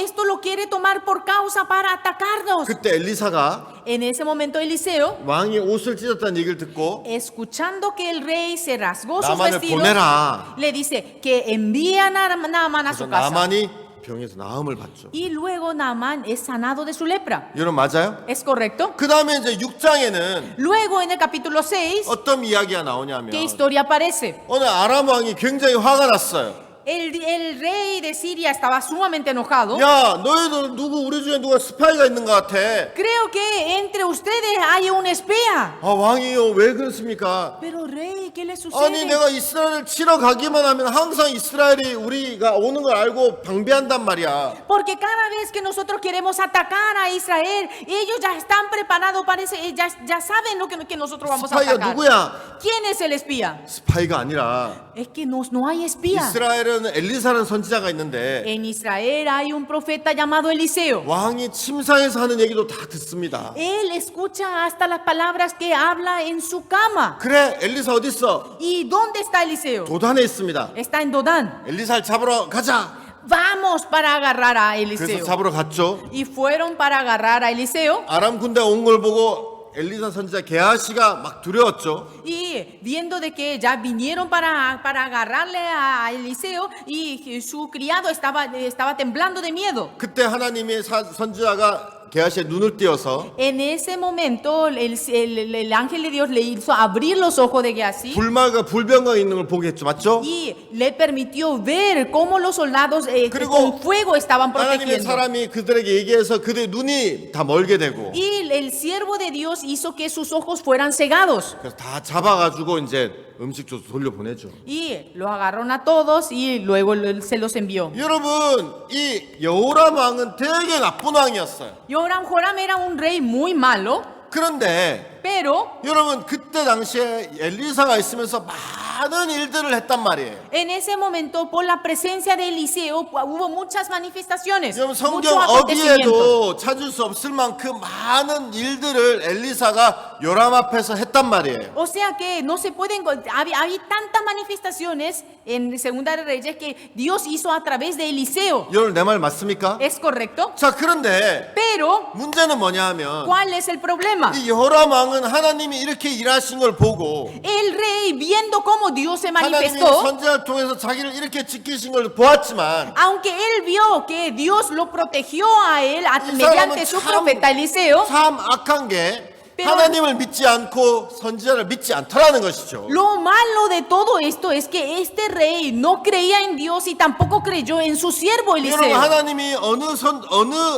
esto lo quiere tomar por causa para atacarnos. 그때 엘리사가 En ese momento Eliseo, 왕이 옷을 찢었다는 얘기를 듣고 escuchando que el rey se rasgó sus 나만을 vestidos, 보내라. le dice que envíe a Naamán a 그래서 su casa. 나만이 병에서 나음을 받죠. Y luego Naamán es sanado de su lepra. 여러분 맞아요? ¿Es correcto? 그 다음에 이제 6장에는 Luego en el capítulo 6, 어떤 이야기가 나오냐면 ¿qué historia aparece? 어느 아람 왕이 굉장히 화가 났어요. El rey de Siria estaba sumamente enojado. 야 너희들 누구 우리 중에 누가 스파이가 있는 것 같아. Creo que entre ustedes hay un espía. 아 왕이요 왜 그렇습니까? Pero rey, ¿qué le 아니 sucede? 내가 이스라엘을 치러 가기만 하면 항상 이스라엘이 우리가 오는 걸 알고 방비한단 말이야. Porque cada vez que nosotros queremos atacar a Israel, ellos ya están preparados, parece, ya saben lo que nosotros vamos a 스파이가 atacar. 누구야? ¿Quién es el espía? 스파이가 아니라 Es que no hay espía. 이스라엘은 엘리사라는 선지자가 있는데 En Israel hay un profeta llamado Eliseo. 왕이 침상에서 하는 얘기도 다 듣습니다. Él escucha hasta las palabras que habla en su cama. 그래 엘리사 어디 있어? ¿Y dónde está Eliseo? 도단에 있습니다. Está en Dodán. 엘리사를 잡으러 가자. Vamos para agarrar a 그래서 Eliseo. 잡으러 갔죠. Y fueron para agarrar a Eliseo. 아람 군대가 온 걸 보고 엘리사 선지자 게하시가 막 두려웠죠. Y viendo de que ya vinieron para agarrarle a Eliseo y su criado estaba temblando de miedo. 그때 하나님의 선지자가 게하시의 눈을 띄어서 En ese momento el ángel de Dios le hizo abrir los ojos de Gehazi 불말과 불병과 있는 걸 보게 했죠. 맞죠? y le permitió ver cómo los soldados 그리고 con fuego estaban 하나님의 protegiendo. 사람이 그들에게 얘기해서 그들의 눈이 다 멀게 되고 Y el siervo de Dios hizo que sus ojos fueran cegados. 그래서 다 잡아가지고 이제 음식 줘서 돌려보내죠. Y los agarraron a todos y luego se los envió. 여러분 이 여호람 왕은 되게 나쁜 왕이었어요. Joram era un rey muy malo, 그런데 pero 여러분 그때 당시에 엘리사가 있으면서 많은 일들을 했단 말이에요. en ese momento, por la presencia de Eliseo, hubo muchas manifestaciones, 여러분 muchos 성경 acontecimientos. 어디에도 찾을 수 없을 만큼 많은 일들을 엘리사가 요람 앞에서 했단 말이에요. O sea que no se pueden, había tantas manifestaciones en Segunda de Reyes que Dios hizo a través de Eliseo. 여러분 내 말 맞습니까? ¿Es correcto? 자 그런데 Pero, 문제는 뭐냐 하면 ¿cuál es el problema? 이 여호람 왕은 하나님이 이렇게 일하신 걸 보고 El rey, viendo cómo Dios se 하나님이 manifestó, 선지자를 통해서 자기를 이렇게 지키신 걸 보았지만 aunque él vio que Dios lo protegió a él 이 mediante 사람은 su profeta Eliseo, 참 악한 게 Pero- 하나님을 믿지 않고 선지자를 믿지 않더라는 것이죠. lo malo de todo esto es que este rey no creía en Dios y tampoco creyó en su siervo 여러분 Eliseo. 하나님이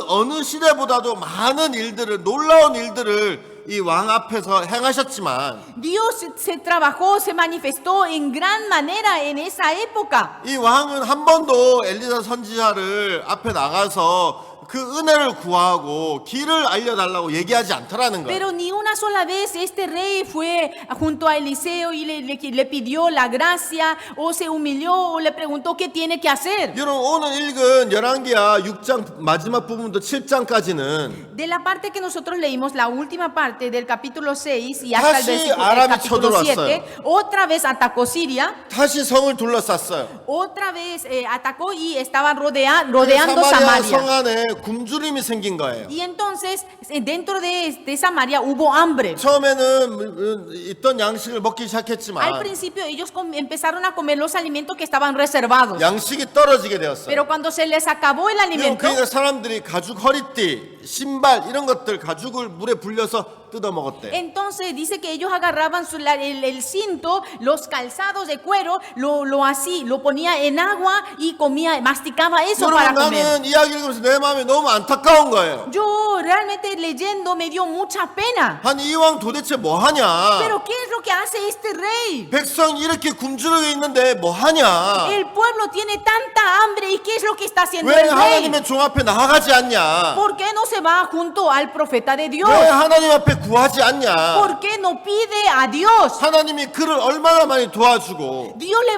어느 시대보다도 많은 일들을 놀라운 일들을 이 왕 앞에서 행하셨지만 Dios se trabajó, se manifestó en gran manera en esa época. 이 왕은 한 번도 엘리사 선지자를 앞에 나가서 그 은혜를 구하고 길을 알려달라고 얘기하지 않더라는 거예요. Pero ni una sola vez este rey fue junto a Eliseo y le pidió la gracia o se humilló o le preguntó qué tiene que hacer. 여러분 오늘 읽은 열왕기하 6장 마지막 부분부터 7장까지는 De la parte que nosotros leímos, la última parte del capítulo 6 y hasta el 다시 versículo 아람이 capítulo 쳐들어왔어요. 7, otra vez atacó Siria, 다시 성을 둘러쌌어요. otra vez atacó y estaban rodeando 사마리아 성 Samaria. 안에 굶주림이 생긴 거예요. Y entonces dentro de Samaria hubo hambre. 처음에는 있던 양식을 먹기 Al 시작했지만 principio ellos empezaron a comer los alimentos que estaban reservados. 양식이 떨어지게 되었어요. Pero cuando se les acabó el alimento, 그러니까 사람들이 가죽 허리띠, 신발 이런 것들 가죽을 물에 불려서 뜯어 먹었대. entonces dice que ellos agarraban el cinto, los calzados de cuero, lo ponía en agua y comía, masticaba eso para 여러분 comer. 나는 이야기 읽으면서 내 마음이 너무 안타까운 거예요. Yo realmente leyendo me dio mucha pena. 아니 이 왕 도대체 뭐 하냐? Pero ¿qué es lo que hace este rey? 백성이 이렇게 굶주려 있는데 뭐 하냐? El pueblo tiene tanta hambre y ¿qué es lo que está haciendo 왜 el rey? 하나님의 종 앞에 나아가지 않냐? ¿Por qué no se va junto al profeta de Dios? 왜 하나님 앞에 구하지 않냐? ¿Por qué no pide a Dios? 하나님이 그를 얼마나 많이 도와주고 Dios le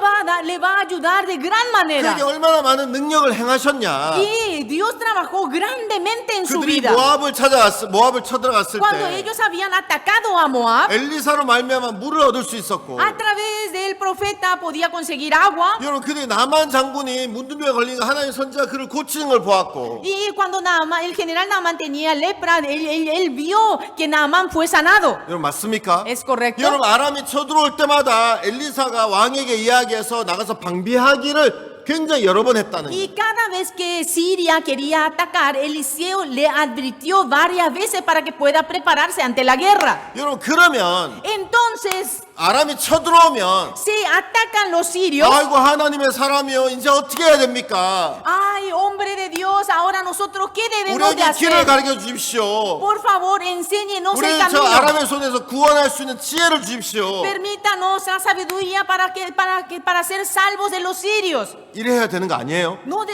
va a ayudar de gran manera. 그에게 얼마나 많은 능력을 행하셨냐? Y Dios trabajó grandemente en su 그들이 vida. 모압을 쳐들어갔을 Cuando 때 ellos habían atacado a Moab, 엘리사로 말미암아 물을 얻을 수 있었고 a través del profeta podía conseguir agua. 여러분 그들이 나만 장군이 문둥병에 걸린 거 하나님 선지자 그를 고치는 걸 보았고 Y cuando Naamán, el general Naamán tenía lepra, él vio que Naamán fue sanado. 여러분 맞습니까? Es correcto. 여러분 아람이 쳐들어올 때마다 엘리사가 왕에게 이야기해서 나가서 방비하기를 굉장히 여러 번 했다는 Y 거예요. cada vez que Siria quería atacar, Eliseo le advirtió varias veces para que pueda prepararse ante la guerra. 여러분 그러면 Entonces, 아람이 쳐들어오면 si atacan los sirios, 아이고 하나님의 사람이요 이제 어떻게 해야 됩니까? ay, hombre de Dios, ahora nosotros qué debemos de 우리에게 길을 hacer? 가르쳐 주십시오. Por favor, enséñenos el 우리를 저 camino. 아람의 손에서 구원할 수 있는 지혜를 주십시오. Permítanos la sabiduría para ser salvos de los sirios. 이래야 되는 거 아니에요? No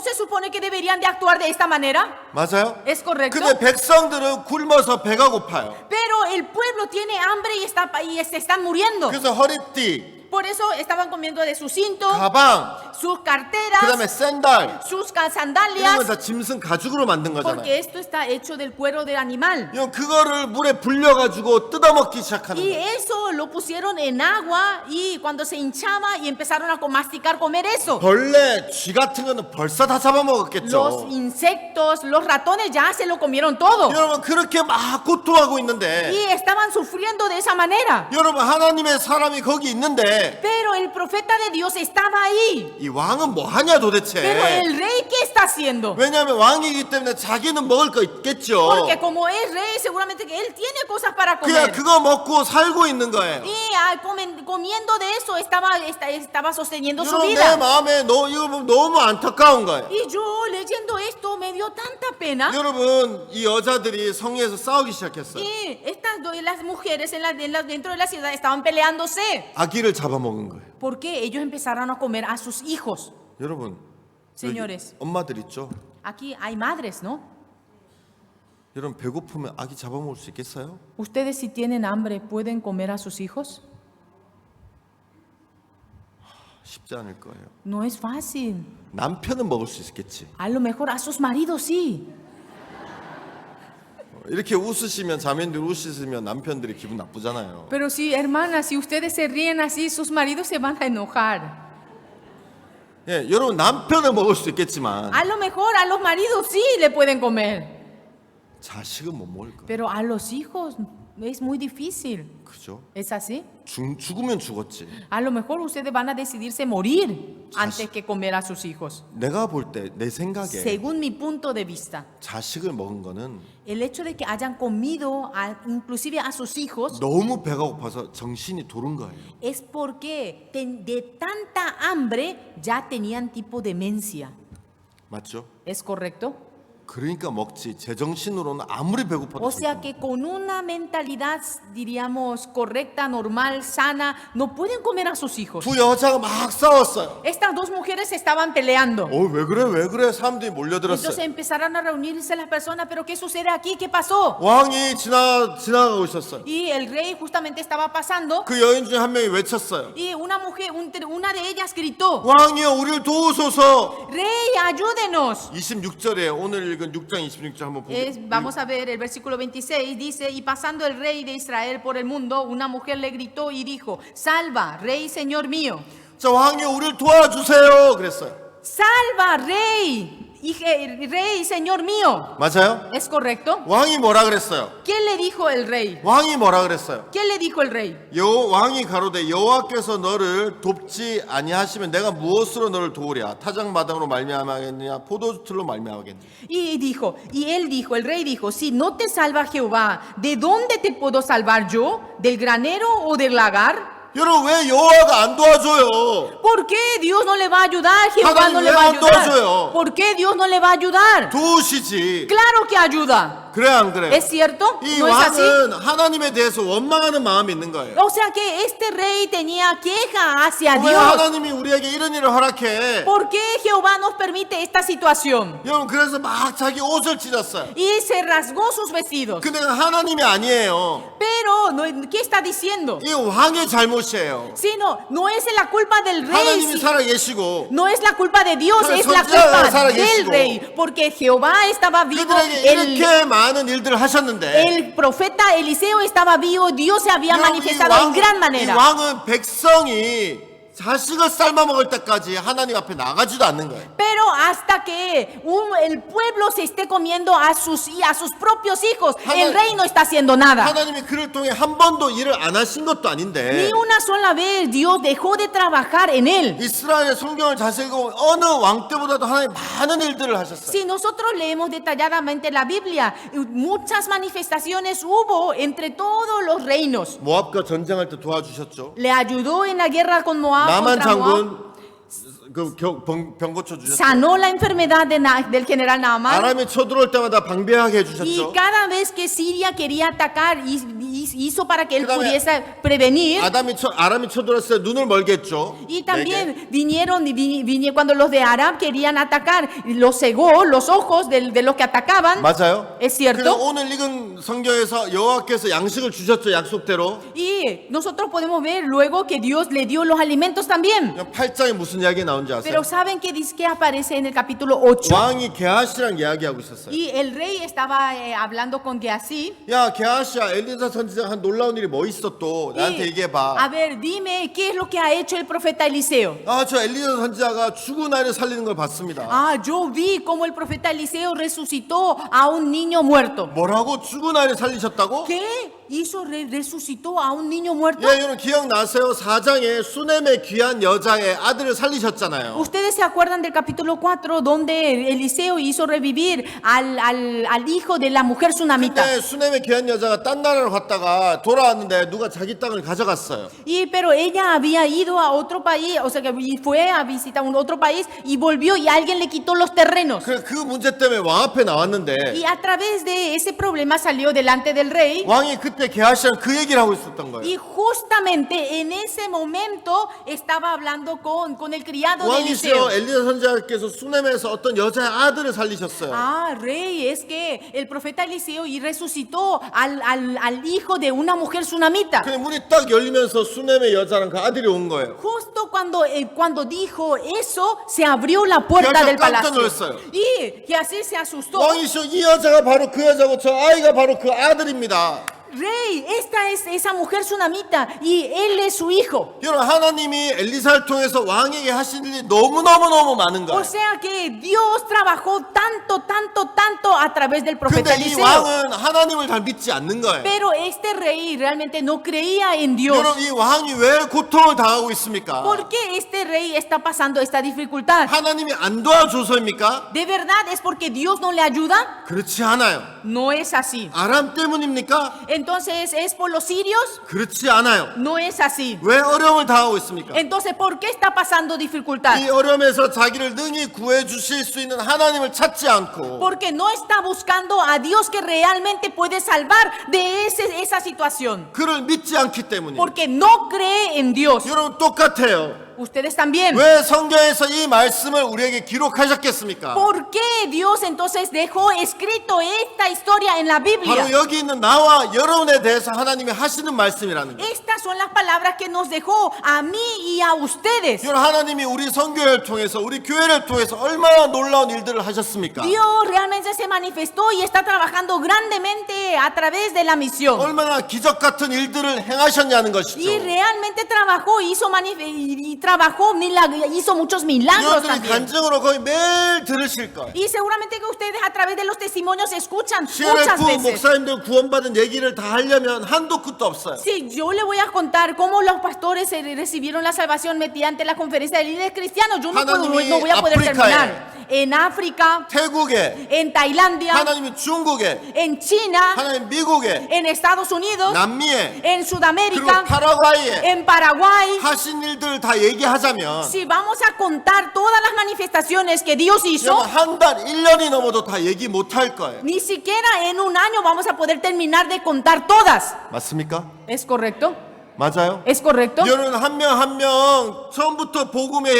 se supone que deberían de actuar de esta manera. 맞아요? Es correcto. 근데 백성들은 굶어서 배가 고파요. Pero el pueblo tiene hambre y se están muriendo. 그래서 허리띠, Por eso estaban comiendo de su cinto, 가방, sus 그다음에 carteras, 샌들 sus 이런 건 sandalias, 다 짐승 가죽으로 만든 거잖아요. porque esto está hecho del cuero del animal. 그거를 물에 불려가지고 뜯어먹기 시작하는 Y 거예요. eso lo pusieron en agua y cuando se hinchaba y empezaron a masticar, comer eso. 벌레, 쥐 같은 거는 벌써 다 Los 잡아먹었겠죠. insectos, los ratones ya se lo comieron todo. 여러분 그렇게 막 고통하고 있는데 Y estaban sufriendo de esa manera. 여러분 하나님의 사람이 거기 있는데 Pero el profeta de Dios estaba ahí. 이 왕은 뭐 하냐 도대체. Pero el rey, ¿qué está haciendo? 왜냐하면 왕이기 때문에 자기는 먹을 거 있겠죠. Porque como es rey, seguramente que él tiene cosas para 그냥 comer. 그거 먹고 살고 있는 거예요. Y comiendo de eso estaba sosteniendo su 여러분 내 vida. 마음에 이거 보면 너무 안타까운 거예요. Y yo leyendo esto me dio tanta pena. 여러분 이 여자들이 성에서 싸우기 시작했어요. Y las mujeres dentro de la ciudad estaban peleándose. 아기를 잡아먹은 거예요. Porque ellos empezaron a comer a sus hijos. 여러분 Señores, 여기 엄마들 있죠? aquí hay madres, ¿no? 여러분 배고프면 아기 잡아먹을 수 있겠어요? ¿Ustedes si tienen hambre pueden comer a sus hijos? 쉽지 않을 거예요. No es fácil. 남편은 먹을 수 있겠지. A lo mejor a sus maridos sí. 이렇게 웃으시면 자매님들 웃으시면 남편들이 기분 나쁘잖아요. Pero sí, hermanas, si ustedes se ríen así, sus maridos se van a enojar. 예, 여러분 남편은 먹을 수 있겠지만 A lo mejor a los maridos sí le pueden comer. 자식은 못 먹을 거예요. Pero a los hijos es muy difícil. 그죠? ¿Es así? 죽으면 죽었지. A lo mejor ustedes van a decidirse morir antes que comer a sus hijos. 내가 볼 때 내 생각에 Según mi punto de vista, 자식을 먹은 거는 el hecho de que hayan comido inclusive a sus hijos 너무 배가 고파서 정신이 도른 거예요. es porque de tanta hambre ya tenían tipo demencia. 맞죠? ¿Es correcto? 그러니까 먹지 제정신으로는 아무리 배고파도 O sea que con una mentalidad, diríamos, correcta, normal, sana, no pueden comer a sus hijos. 두 여자가 막 싸웠어요. Estas dos mujeres se estaban peleando. 왜 그래 사람들이 Entonces 몰려들었어요. empezaron a reunirse las personas, pero ¿qué sucede aquí? ¿Qué pasó? 왕이 지나가고 있었어요. Y el rey justamente estaba pasando 그 여인 중에 한 명이 외쳤어요. y una mujer, una de ellas gritó, 왕이여 우리를 도우소서. Rey, ayúdenos. 26절에 오늘 읽은 6장 26절 한번 Vamos a ver el versículo 26, dice, y pasando el rey de Israel por el mundo, una mujer le gritó y dijo, salva, rey, señor mío. 자 왕이여 우리를 도와주세요 그랬어요. Salva, rey, rey, señor mío. 맞아요? ¿Es correcto? 왕이 뭐라 그랬어요? ¿Qué le dijo el rey? 왕이 뭐라 그랬어요? ¿Qué le dijo el rey? 왕이 가로되 여호와께서 너를 돕지 아니하시면 내가 무엇으로 너를 도우랴? 타작마당으로 말미암아겠느냐? 포도주틀로 말미암아겠느냐? Y el rey dijo, si no te salva Jehová, ¿de dónde te puedo salvar yo? ¿Del granero o del lagar? 여러분 왜 여호와가 안 도와줘요? ¿Por qué Dios no le va a ayudar? Jehová 하나님 no le 왜 va a 안 도와줘요? ayudar. ¿Por qué Dios no le va a ayudar? 도우시지. Claro que ayuda. 그래 안 그래? ¿Es cierto? 이 ¿No es así? 왕은 하나님에 대해서 원망하는 마음이 있는 거예요. O sea que este rey tenía queja hacia 왜 Dios. 하나님이 우리에게 이런 일을 허락해? ¿Por qué Jehová nos permite esta situación? 여러분 그래서 막 자기 옷을 찢었어요. Y se rasgó sus vestidos. 근데 하나님이 아니에요. Pero, ¿qué está diciendo? 이 왕의 잘못이에요. Sino, no es la culpa del rey. 하나님이 살아계시고 No es la culpa de Dios, Pero es la 선지자가 culpa 살아계시고. del rey. Porque Jehová estaba vivo, 그들에게 이렇게 많은 일들을 하셨는데 el profeta Eliseo estaba vivo, Dios se había 여러분, manifestado en gran 이 manera. 왕은 백성이 자식을 삶아 먹을 때까지 하나님 앞에 나가지도 않는 거예요. Pero hasta que el pueblo se esté comiendo a sus propios hijos, el rey no está haciendo nada. 하나님이 그를 통해 한 번도 일을 안 하신 것도 아닌데 Ni una sola vez Dios dejó de trabajar en él. 이스라엘의 성경을 자세히 읽으면 어느 왕 때보다도 하나님 많은 일들을 하셨어요. Si nosotros leemos detalladamente la Biblia, muchas manifestaciones hubo entre todos los reinos. 모압과 전쟁할 때 도와주셨죠. Le ayudó en la guerra con Moab. 나만 contra Moab. 장군 병 고쳐 주셨죠. Sanó la enfermedad del general Naaman. 아람이 쳐들어올 때마다 방비하게 Y 해주셨죠. cada vez que Siria quería atacar, hizo para que él 그다음에 pudiese prevenir. 아람이 쳐들어왔을 때 눈을 멀게 했죠. Y también vinieron cuando los de Aram querían atacar, los cegó los ojos de los que atacaban. 맞아요. ¿Es 그래서 cierto? 오늘 읽은 성경에서 여호와께서 양식을 주셨죠. 약속대로. Y nosotros podemos ver luego que Dios le dio los alimentos también. 8장에 무슨 이야기 나온지 아세요? Pero ¿saben qué dice que aparece en el capítulo 8? 왕이 게하시랑 이야기하고 있었어요. Y el rey estaba hablando con Gehazi. 야 게하시야, 엘리사 선지자 한 놀라운 일이 뭐 있어 또 나한테 A 얘기해봐. ver, dime, ¿qué es lo que ha hecho el profeta Eliseo? 저 엘리사 선지자가 죽은 아이를 살리는 걸 봤습니다. Yo vi cómo el profeta Eliseo resucitó a un niño muerto. 뭐라고? 죽은 아이를 살리셨다고? ¿Qué hizo? Resucitó a un niño muerto. 예, 여러분 기억나세요? 4장에 수넴의 귀한 여자의 아들을 살리셨잖아요. Ustedes se acuerdan del capítulo 4 donde Eliseo hizo revivir al hijo de la mujer sunamita. 근데 수넴의 귀한 여자가 딴 나라로 갔다가 돌아왔는데 누가 자기 땅을 가져갔어요. Pero ella había ido a otro país, o sea que fue a visitar otro país y volvió y alguien le quitó los terrenos. 그 문제 때문에 왕 앞에 나왔는데 Y a través de ese problema salió delante del rey. 왕이 그때 게하시랑 그 얘기를 하고 있었던 거예요. Y justamente en ese momento estaba hablando con el criado de 왕이시여, Eliseo. 엘리사 선지자께서 수넴에서 어떤 여자의 아들을 살리셨어요. Rey, es que el profeta Eliseo y resucitó al hijo de una mujer sunamita. 그 문이 딱 열리면서 수넴의 여자랑 그 아들이 온 거예요. Justo cuando dijo eso, se abrió la puerta Gehazi del 깜짝 palacio. 놀랐어요. Y así se asustó. 왕이시여, 이 여자가 바로 그 여자고 저 아이가 바로 그 아들입니다. Rey, esta es esa mujer sunamita y él es su hijo. 여러분 하나님이 엘리사를 통해서 왕에게 하신 일이 너무 많은 O 거예요. sea que Dios trabajó tanto a través del profeta 근데 이 Eliseo. 왕은 하나님을 잘 믿지 않는 거예요. Pero este rey realmente no creía en Dios. 여러분 이 왕이 왜 고통을 당하고 있습니까? ¿Por qué este rey está pasando esta dificultad? 하나님이 안 도와줘서입니까? ¿De verdad es porque Dios no le ayuda? 그렇지 않아요. No es así. 아람 때문입니까? Entonces, ¿es por los sirios? 그렇지 않아요. No es así. 왜 어려움을 당하고 있습니까? Entonces, ¿por qué está pasando dificultad? 이 어려움에서 자기를 능히 구해 주실 수 있는 하나님을 찾지 않고 Porque no está buscando a Dios que realmente puede salvar de esa situación. 그를 믿지 않기 때문이에요. Porque no cree en Dios. 여러분 똑같아요. Ustedes también. 왜 성경에서 이 말씀을 우리에게 기록하셨겠습니까? ¿Por qué Dios entonces dejó escrito esta historia en la 바로 Biblia? 여기 있는 나와 여러분에 대해서 하나님이 하시는 말씀이라는 거예요. Estas son las palabras que nos dejó a mí y a ustedes. 여러분 하나님이 우리 선교회를 통해서 우리 교회를 통해서 얼마나 놀라운 일들을 하셨습니까? Dios realmente se manifestó y está trabajando grandemente a través de la misión. 얼마나 기적 같은 일들을 행하셨냐는 것이죠. Y realmente trabajó, hizo muchos milagros 여러분들이 también. 간증으로 거의 매일 들으실 거예요. Y seguramente que ustedes a través de los testimonios escuchan muchas CNF veces. 목사님들 구원받은 얘기를 다 하려면 한도 끝도 없어요. Sí, yo le voy a contar cómo los pastores recibieron la salvación mediante la conferencia de líderes cristianos. Yo no voy a poder terminar. En África, 태국에, en Tailandia, 하나님이 중국에, en China, 하나님 미국에, en Estados Unidos, 남미에, en 그리고 Sudamérica, 파라과이에 en Paraguay. 하신 일들 다 얘기하자면 Si vamos a contar todas las manifestaciones que Dios hizo, 한 달, 1년이 넘어도 다 podemos 얘기 못 할 거예요. Ni siquiera en un año vamos a poder terminar de contar todas. 맞습니까? ¿Es correcto? 맞아요? ¿Es correcto? 여러분 한 명 한 명 처음부터 복음에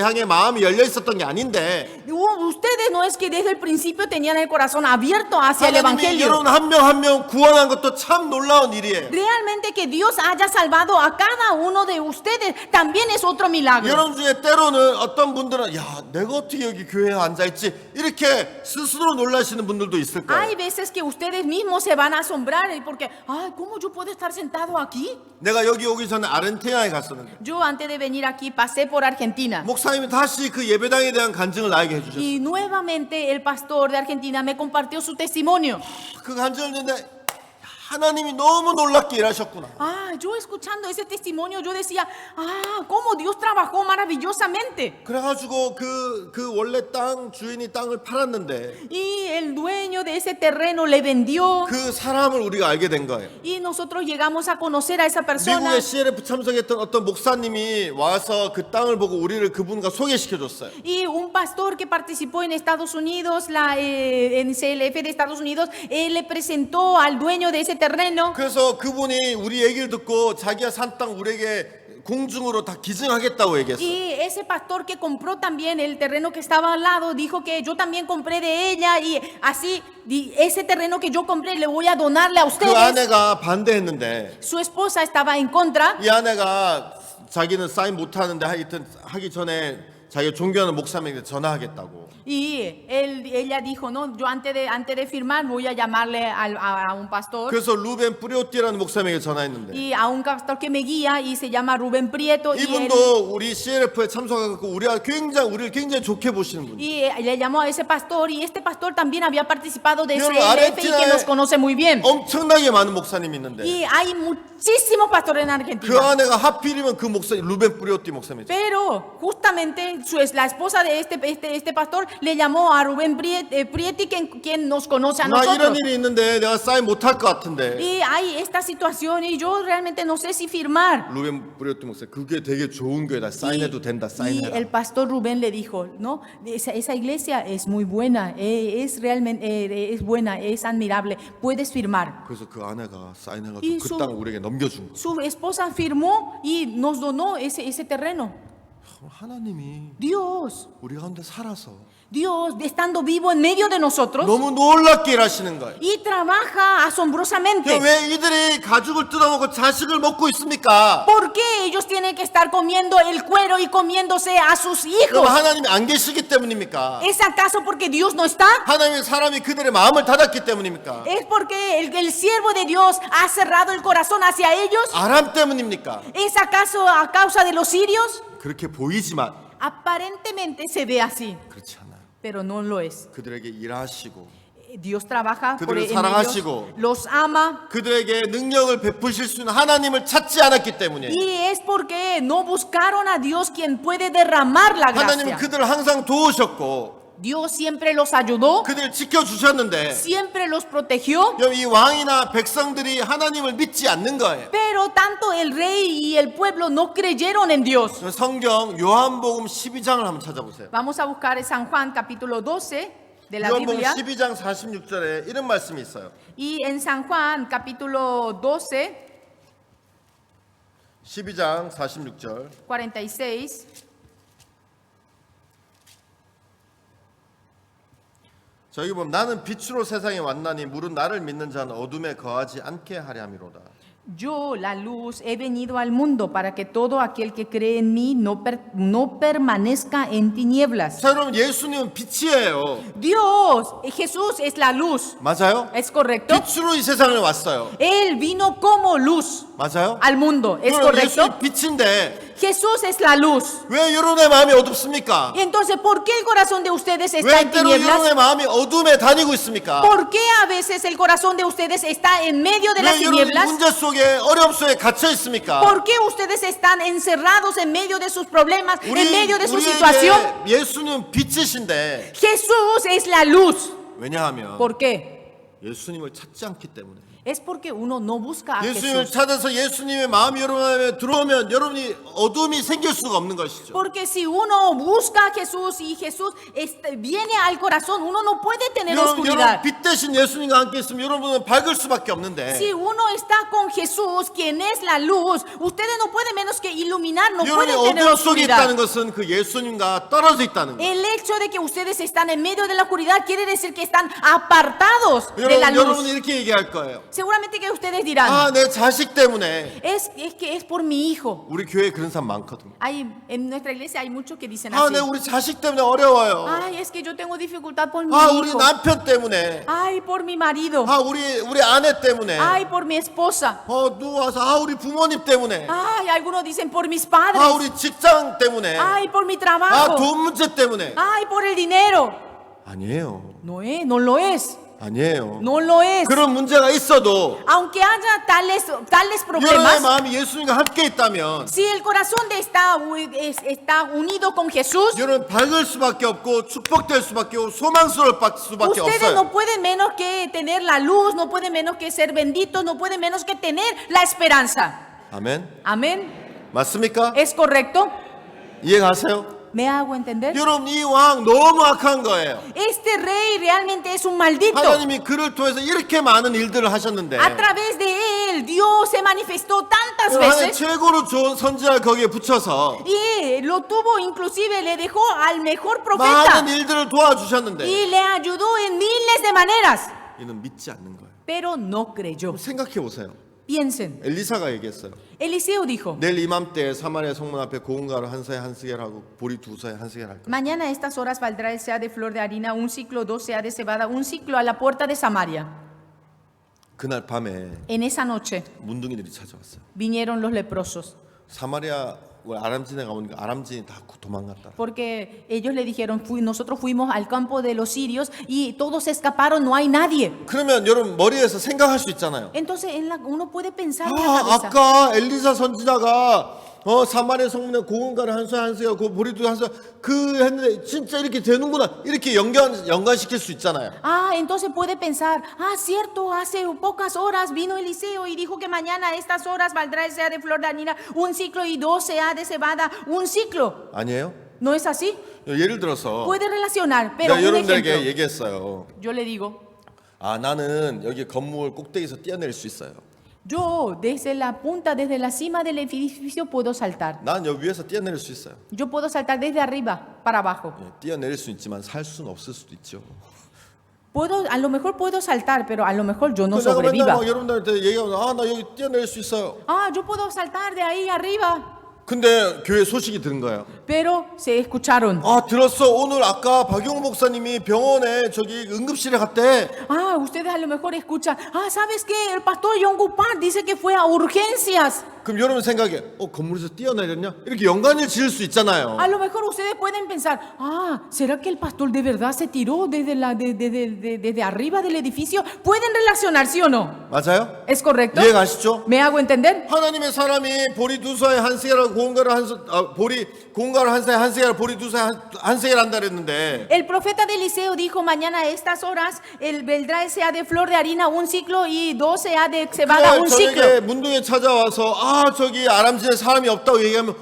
향해 마음이 열려 있었던 게 아닌데 Ustedes no es que desde el principio tenían el corazón abierto hacia el 하나님이 Evangelio. 여러분 한 명 한 명 구원한 것도 참 놀라운 일이에요. Realmente que Dios haya salvado a cada uno de ustedes también es otro milagro. 여러분 중에 때로는 어떤 분들은 야 내가 어떻게 여기 교회에 앉아있지 이렇게 스스로 놀라시는 분들도 있을 Hay 거예요. veces que ustedes mismos se van a asombrar porque, ay, ¿cómo yo puedo estar sentado aquí? 내가 여기 오기 전에 아르헨티나에 갔었는데 Yo antes de venir aquí pasé por Argentina. 목사님이 다시 그 예배당에 대한 간증을 나에게 해주셨어요. Y nuevamente el pastor de Argentina me compartió su testimonio. 그 간증을 듣는데 하나님이 너무 놀랍게 일하셨구나. Yo escuchando ese testimonio yo decía, cómo Dios trabajó maravillosamente. 그래가지고 그 원래 땅 주인이 땅을 팔았는데 Y el dueño de ese terreno le vendió. 그 사람을 우리가 알게 된 거예요. Y nosotros llegamos a conocer a esa persona. 미국의 CLF 참석했던 어떤 목사님이 와서 그 땅을 보고 우리를 그분과 소개시켜줬어요. Y un pastor que participó en Estados Unidos, en CLF de Estados Unidos, él le presentó al dueño de ese terreno. 그래서 그분이 우리 얘기를 듣고 자기가 산 땅 우리에게 공중으로 다 기증하겠다고 얘기했어요. Y ese pastor que compró también el terreno que estaba al lado dijo que yo también compré de ella y así ese terreno que yo compré le voy a donarle a 그 ustedes. 아내가 반대했는데 Su esposa estaba en contra. 이 아내가 자기는 사인 못하는데 하여튼 하기 전에 자기가 존경하는 목사님에게 전화하겠다고. Y ella dijo, no, yo antes de firmar voy a llamarle a un pastor. 그래서 루벤 뿌리오띠라는 목사님에게 전화했는데 Y a un pastor que me guía y se llama Rubén Prieto. 이분도 우리 CLF에 참석하고 우리를 굉장히 좋게 보시는 분. Y le llamó a ese pastor y este pastor también había participado de 여러분, CLF y que nos conoce muy bien. 엄청나게 많은 목사님이 있는데 Y hay muchísimos pastores en 그 Argentina. 아내가 하필이면 그 목사님 루벤 뿌리오띠 목사님이죠. Pero justamente la esposa de este pastor le llamó a Rubén Prieti, quien nos conoce a 나 이런 nosotros. 일이 있는데 내가 사인 못할 것 같은데. Y hay esta situación y yo realmente no sé si firmar. 루벤 뿌리오띠 목사님 그게 되게 좋은 교회다. 사인해도 된다. Y 사인해라. el pastor Rubén le dijo, no, esa iglesia es muy buena, es realmente es buena, es admirable, puedes firmar. 그래서 그 아내가 사인해가지고 이 그 수- 땅을 우리에게 넘겨준 거예요. Su esposa firmó y nos donó ese terreno. 하나님이 Dios, 우리 가운데 살아서 Dios, estando vivo en medio de nosotros 너무 놀랍게 일하시는 거예요. y trabaja asombrosamente. 왜 이들이 가죽을 뜯어먹고 자식을 먹고 있습니까? ¿Por qué ellos tienen que estar comiendo el cuero y comiéndose a sus 그럼 hijos? 하나님이 안 계시기 때문입니까? ¿Es acaso porque Dios no está? 하나님의 사람이 그들의 마음을 닫았기 때문입니까? ¿Es porque el siervo de Dios ha cerrado el corazón hacia ellos? 아람 때문입니까? ¿Es acaso a causa de los sirios? 그렇게 보이지만 Aparentemente se ve así, 그렇지 않아요. pero no lo es. 그들에게 일하시고 Dios trabaja por 그들을 en 사랑하시고 ellos, los ama. 그들에게 능력을 베푸실 수 있는 하나님을 찾지 않았기 때문에 Y es porque no buscaron a Dios quien puede derramar la 하나님은 gracia. 그들을 항상 도우셨고 Dios siempre los ayudó, 그들을 지켜주셨는데 siempre los protegió. 이 왕이나 백성들이 하나님을 믿지 않는 거예요. Pero tanto el rey y el pueblo no creyeron en Dios. 성경 요한복음 12장을 한번 찾아보세요. Vamos a buscar en San Juan capítulo 12 de la 요한복음 Biblia. 12장 46절에 이런 말씀이 있어요. Y en San Juan capítulo 12, 12장 46절 46. 저기 보면 나는 빛으로 세상에 왔나니 물은 나를 믿는 자는 어둠에 거하지 않게 하려 함이로다. Yo, la luz, he venido al mundo para que todo aquel que cree en mí no permanezca en tinieblas. 자, 여러분 예수님은 빛이에요. Dios, Jesús es la luz. 맞아요? ¿Es correcto? 빛으로 이 세상을 왔어요. Él vino como luz 맞아요? al mundo. ¿Es 그럼 correcto? 예수님 빛인데 Jesús es la luz. 왜 여러분의 마음이 어둡습니까? Y entonces, ¿por qué el corazón de ustedes está 왜 en 때로 tinieblas? 여러분의 마음이 어둠에 다니고 있습니까? ¿Por qué a veces el corazón de ustedes está en medio de las 왜 여러분이 tinieblas? 문제 속에 어려움 속에 갇혀 있습니까? ¿Por qué ustedes están encerrados en medio de sus problemas, en medio de su 우리에게 situación? 예수님 빛이신데 Jesús es la luz. 왜냐하면 ¿Por qué? 예수님을 찾지 않기 때문에 es porque uno no busca a 예수님을 Jesús. 찾아서 예수님의 마음이 여러분 안에 들어오면 여러분이 어둠이 생길 수가 없는 것이죠. Porque si uno busca a Jesús y Jesús viene al corazón, uno no puede tener 여러분 oscuridad. 빛 대신 예수님과 함께 있으면 여러분은 밝을 수밖에 없는데 Si uno está con Jesús, quien es la luz, ustedes no pueden menos que iluminar, no 여러분이 pueden tener 어둠 속에 oscuridad. 있다는 것은 그 예수님과 떨어져 있다는 거예요. El hecho de que ustedes están en medio de la oscuridad quiere decir que están apartados de la 여러분은 luz. 이렇게 얘기할 거예요. Seguramente que ustedes dirán, 아, 내 자식 때문에. es que es por mi hijo. 우리 교회에 그런 사람 많거든요. En nuestra iglesia hay muchos que dicen 아, así. 내 우리 자식 때문에 어려워요. Ay, es que yo tengo dificultad por mi 아, 우리 hijo. 남편 때문에. Ay, por mi marido. 아, 우리 아내 때문에. Ay, por mi esposa. 누구 와서 아, 우리 부모님 때문에. Ay, algunos dicen por mis 아, padres. 우리 직장 때문에. Ay, por mi 아, trabajo. 돈 문제 때문에. Ay, por el dinero. 아니에요. No lo es. 아니에요. No lo es. 그런 문제가 있어도 Aunque haya tales 여러분의 problemas, 마음이 예수님과 함께 있다면 si el corazón está unido con Jesús, 여러분 밝을 수밖에 없고 축복될 수밖에 없고 소망스러울 수밖에 ustedes 없어요. no pueden menos que tener la luz, no pueden menos que ser benditos, no pueden menos que tener la esperanza. 아멘. Amén. 맞습니까? ¿Es correcto? 이해가세요? ¿Me hago entender? 여러분 이 왕 너무 악한 거예요. Este rey realmente es un maldito. 하나님이 그를 통해서 이렇게 많은 일들을 하셨는데 A través de él, Dios se manifestó tantas 하나님 veces 최고로 좋은 선지자를 거기에 붙여서 y lo tuvo, inclusive le dejó al mejor 많은 profeta 일들을 도와주셨는데 y le ayudó en miles de maneras, 이는 믿지 않는 거예요. pero no creyó. 생각해 보세요. Piensen, 엘리사가 얘기했어요. Eliseo dijo, 내일 이맘때 사마리아 성문 앞에 고운 가루 한 사에 한 스겔 하고 보리 두 사에 한 스겔 할 거예요. mañana a estas horas valdrá el sea de flor de harina, un ciclo, 2 sea de cebada, un ciclo a la puerta de Samaria. 그날 밤에 En esa noche 문둥이들이 찾아왔어요. vinieron los leprosos, 사마리아 아람진에 가보니까 아람진이 다 도망갔다. porque ellos le dijeron, nosotros fuimos al campo de los sirios y todos escaparon, no hay nadie. 그러면 여러분 머리에서 생각할 수 있잖아요. Entonces uno puede pensar en la 아, cabeza. 아까 엘리사 선지자가 사마리아 성문에 고운 가루 한 사 한 스겔 그 보리도 한 사 그 했는데 진짜 이렇게 되는구나 이렇게 연관시킬 수 있잖아요. Ah, entonces puede pensar, cierto, hace pocas horas vino Eliseo y dijo que mañana a estas horas valdrá el sea de flor de harina, un ciclo y 2 sea de cebada, un ciclo. 아니에요? ¿No es así? 예를 들어서 Puede relacionar, pero 내가 un 여러분들에게 ejemplo. 얘기했어요. Yo le digo, 아 나는 여기 건물 꼭대기에서 뛰어내릴 수 있어요. yo desde la punta, desde la cima del edificio puedo saltar. 난 여기 위에서 뛰어내릴 수 있어요. Yo puedo saltar desde arriba para abajo. 예, 뛰어내릴 수 있지만 살 수는 없을 수도 있죠. A lo mejor puedo saltar, pero a lo mejor yo no 내가 맨날 sobreviva. 막 여러분들한테 얘기하면 나 여기 뛰어내릴 수 있어요. Yo puedo saltar de ahí arriba. 근데 교회 소식이 들은 거예요. Pero se escucharon. 들었어. 오늘 아까 박용호 목사님이 병원에 저기 응급실에 갔대. Ustedes a lo mejor escuchan, ¿sabes qué? El pastor John Gupart dice que fue a urgencias. 그럼 여러분 생각에 건물에서 뛰어내렸냐? 이렇게 연관을 지을 수 있잖아요. A lo mejor ustedes pueden pensar, ¿será que el pastor de verdad se tiró desde arriba del edificio? ¿Pueden relacionar, sí o no? 맞아요? ¿Es correcto? 이해가시죠? ¿Me hago entender? 하나님의 사람이 보리 두 사에 한 세겔 고운 가루 고운 가루 한 사에 한 세겔 보리 두 사에 한 세겔 한다 그랬는데 El profeta de Eliseo dijo, mañana a estas horas vendrá el sea de flor de harina un ciclo y 2 sea de cebada un ciclo. 저녁에 문둥에 찾아와서 저기 아람진에 사람이 없다고 얘기하면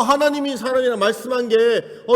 하나님이 사람이라 말씀한 게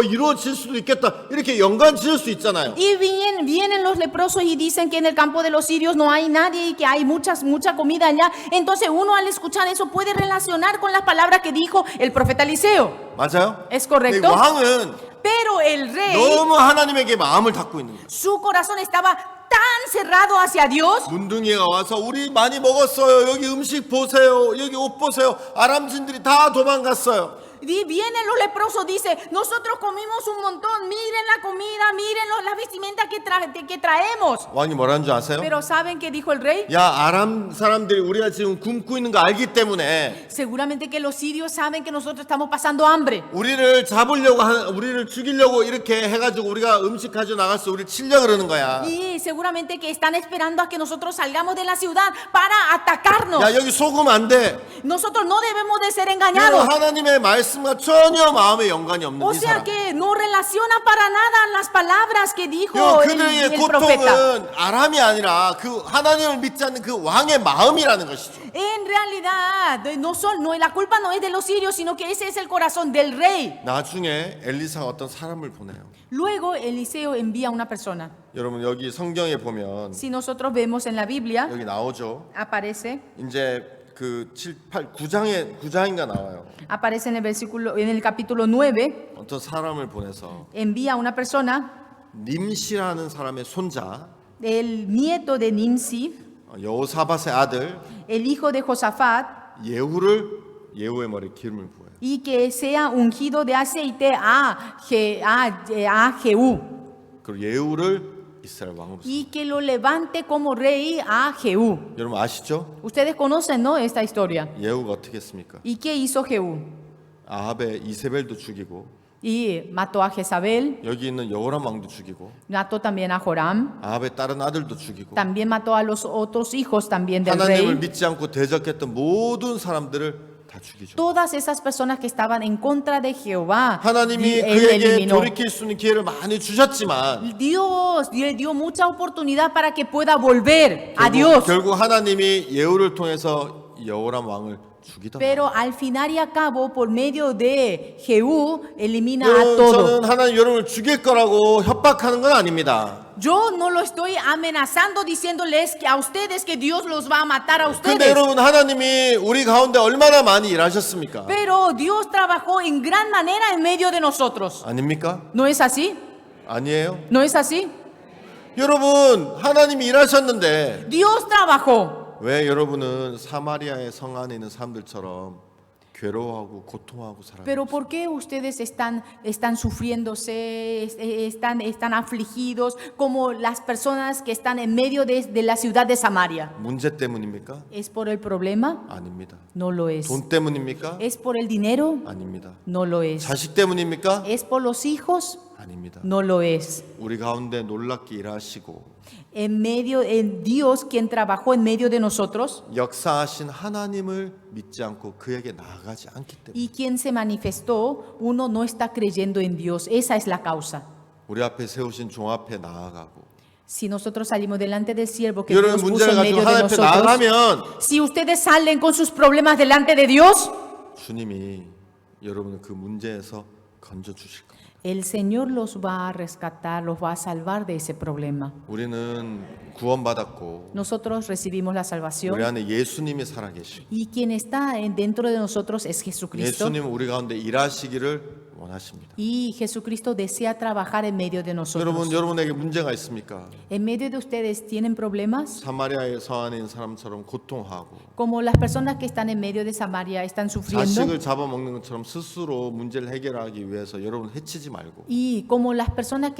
이루어질 수도 있겠다 이렇게 연관 지을 수 있잖아요. Y vienen los leprosos y dicen que en el campo de los sirios no hay nadie y que hay mucha comida allá. Entonces uno al escuchar eso puede relacionar con las palabras que dijo el profeta Eliseo. 맞아요? ¿Es correcto? 근데 왕은 Pero el rey, 너무 하나님에게 마음을 닫고 있는 거예요. su corazón estaba tan cerrado hacia Dios. 문둥이가 와서 우리 많이 먹었어요. 여기 음식 보세요. 여기 옷 보세요. 아람진들이 다 도망갔어요. Y vienen los leprosos, dice, nosotros comimos un montón, miren la comida, miren las vestimentas que traemos. 왕이 뭐라는 줄 아세요? Pero ¿saben qué dijo el rey? 야 아람 사람들이 우리가 지금 굶고 있는 거 알기 때문에 Seguramente que los sirios saben que nosotros estamos pasando hambre. 우리를 잡으려고 우리를 죽이려고 이렇게 해가지고 우리가 음식 가져 나갔어. 우리를 치려 그러는 거야. Y seguramente que están esperando a que nosotros salgamos de la ciudad para atacarnos. 야 여기 속으면 안 돼. Nosotros no debemos de ser 이건 engañados. 하나님의 말씀 말씀과 전혀 마음에 연관이 없는 O 이 sea 사람. que no relaciona para nada las palabras que dijo 그들의 el profeta. 고통은 아람이 아니라 그 하나님을 믿지 않는 그 왕의 마음이라는 것이죠. En realidad, la culpa no es de los sirios, sino que ese es el corazón del rey. 나중에 엘리사가 어떤 사람을 보내요. Luego Eliseo envía a una persona. 여러분 여기 성경에 보면 Si nosotros vemos en la Biblia, 여기 나오죠. aparece 이제 그 7, 8, 9장인가 나와요. en el capítulo 9, 어떤 사람을 보내서 envía a una persona, 님시라는 사람의 손자 el nieto de Nimsi, 여호사밧의 아들 el hijo de Josafat, 예후의 머리에 기름을 부어요. y que sea ungido de aceite a Jehú, 그리고 예후를 이스라엘 왕으로. y que lo levante como rey a Jehú. 여러분 아시죠? Ustedes conocen, ¿no?, esta historia. 예후가 어떻게 했습니까? ¿Y qué hizo Jehú? 아합의 이세벨도 죽이고 Y mató a Jezabel, 여기 있는 여호람 왕도 죽이고 mató también a Joram, 아합의 다른 아들도 죽이고 también mató a los otros hijos también del 하나님을 rey. 믿지 않고 대적했던 모든 사람들을 다 죽이죠. Todas esas personas que estaban en contra de Jehová, 하나님이 él 그에게 eliminó. 돌이킬 수 있는 기회를 많이 주셨지만 Dios le dio mucha oportunidad para que pueda volver a Dios. 결국 하나님이 예후를 통해서 여호람 왕을 죽이다. Pero al final y a cabo, por medio de Jehú, elimina a 여러분 todo. 저는 하나님 여러분을 죽일 거라고 협박하는 건 아닙니다. Yo no lo estoy amenazando diciéndoles que a ustedes que Dios los va a matar a 근데 ustedes. 여러분 하나님이 우리 가운데 얼마나 많이 일하셨습니까? Pero Dios trabajó en gran manera en medio de nosotros. 아닙니까? ¿No es así? 아니에요. ¿No es así? 여러분 하나님이 일하셨는데 Dios trabajó. 왜 여러분은 사마리아의 성 안에 있는 사람들처럼 괴로워하고 고통하고 살아요? Pero ¿por qué ustedes están sufriéndose, están afligidos como las personas que están en medio de la ciudad de Samaria? 문제 때문입니까? ¿Es por el problema? 아닙니다. No lo es. 돈 때문입니까? ¿Es por el dinero? 아닙니다. No lo es. 자식 때문입니까? ¿Es por los hijos? 아닙니다. No lo es. 우리 가운데 놀랍게 일하시고 En Dios, quien trabajó en medio de nosotros 역사하신 하나님을 믿지 않고 그에게 나아가지 않기 때문에 y quien se manifestó, uno no está creyendo en Dios. Esa es la causa. 우리 앞에 세우신 종 앞에 나아가고 Si nosotros salimos delante del siervo que 여러분 Dios puso 문제를 en 가지고 medio de 하나님 앞에 nosotros, 나아가면 si ustedes salen con sus problemas delante de Dios, 주님이 여러분을 그 문제에서 건져 주실 겁니다. el Señor los va a rescatar, los va a salvar de ese problema. 우리는 구원받았고 Nosotros recibimos la 우리 salvación 안에 예수님이 sal아계시고 y quien está dentro de nosotros es Jesucristo. 예수님은 우리 가운데 일하시기를 원하십니다. Y Jesucristo desea trabajar en medio de nosotros. 여러분에게 문제가 있습니까? En medio de ustedes tienen problemas, 사마리아의 성 안에 있는 사람처럼 고통하고 como las personas que están en medio de Samaria están sufriendo. 자식을 잡아먹는 것처럼 스스로 문제를 해결하기 위해서 여러분 해치지 말고 Y como las personas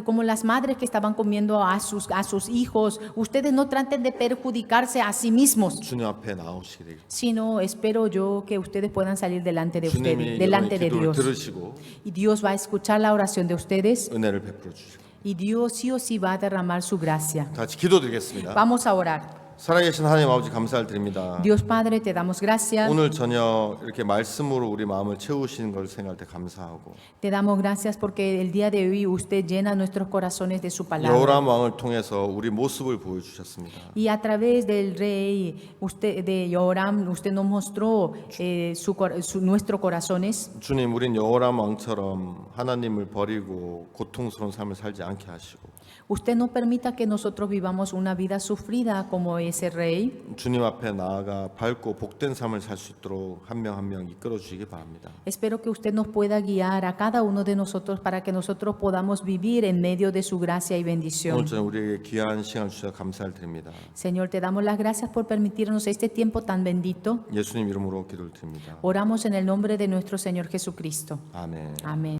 como las madres que estaban comiendo a sus hijos, ustedes no traten de perjudicarse a sí mismos, 주님 앞에 나오시게 되길. sino espero yo que ustedes puedan salir delante de 주님이 ustedes, delante de 기도를 Dios. 들으시고 Y Dios va a escuchar la oración de ustedes 은혜를 베풀어 주시고 y Dios sí o sí va a derramar su gracia. 같이 기도드리겠습니다. Vamos a orar. 살아계신 하나님 아버지 감사를 드립니다. Dios Padre, te damos gracias. 오늘 저녁 이렇게 말씀으로 우리 마음을 채우시는 걸 생각할 때 감사하고 Te damos gracias porque el día de hoy usted llena nuestros corazones de su palabra. 여호람 왕을 통해서 우리 모습을 보여주셨습니다. Y a través del rey de Yoram, usted nos mostró nuestros corazones. 주님, 우린 여호람 왕처럼 하나님을 버리고 고통스러운 삶을 살지 않게 하시고 Usted no permita que nosotros vivamos una vida sufrida como ese rey. 주님 앞에 나아가 밝고 복된 삶을 살 수 있도록 한 명 한 명 이끌어 주시기 바랍니다. Espero que usted nos pueda guiar a cada uno de nosotros para que nosotros podamos vivir en medio de su gracia y bendición. 오늘 저녁 우리에게 귀한 시간 주셔서 감사를 드립니다. Señor, te damos las gracias por permitirnos este tiempo tan bendito. 예수님 이름으로 기도를 드립니다. Oramos en el nombre de nuestro Señor Jesucristo. 아멘. Amén.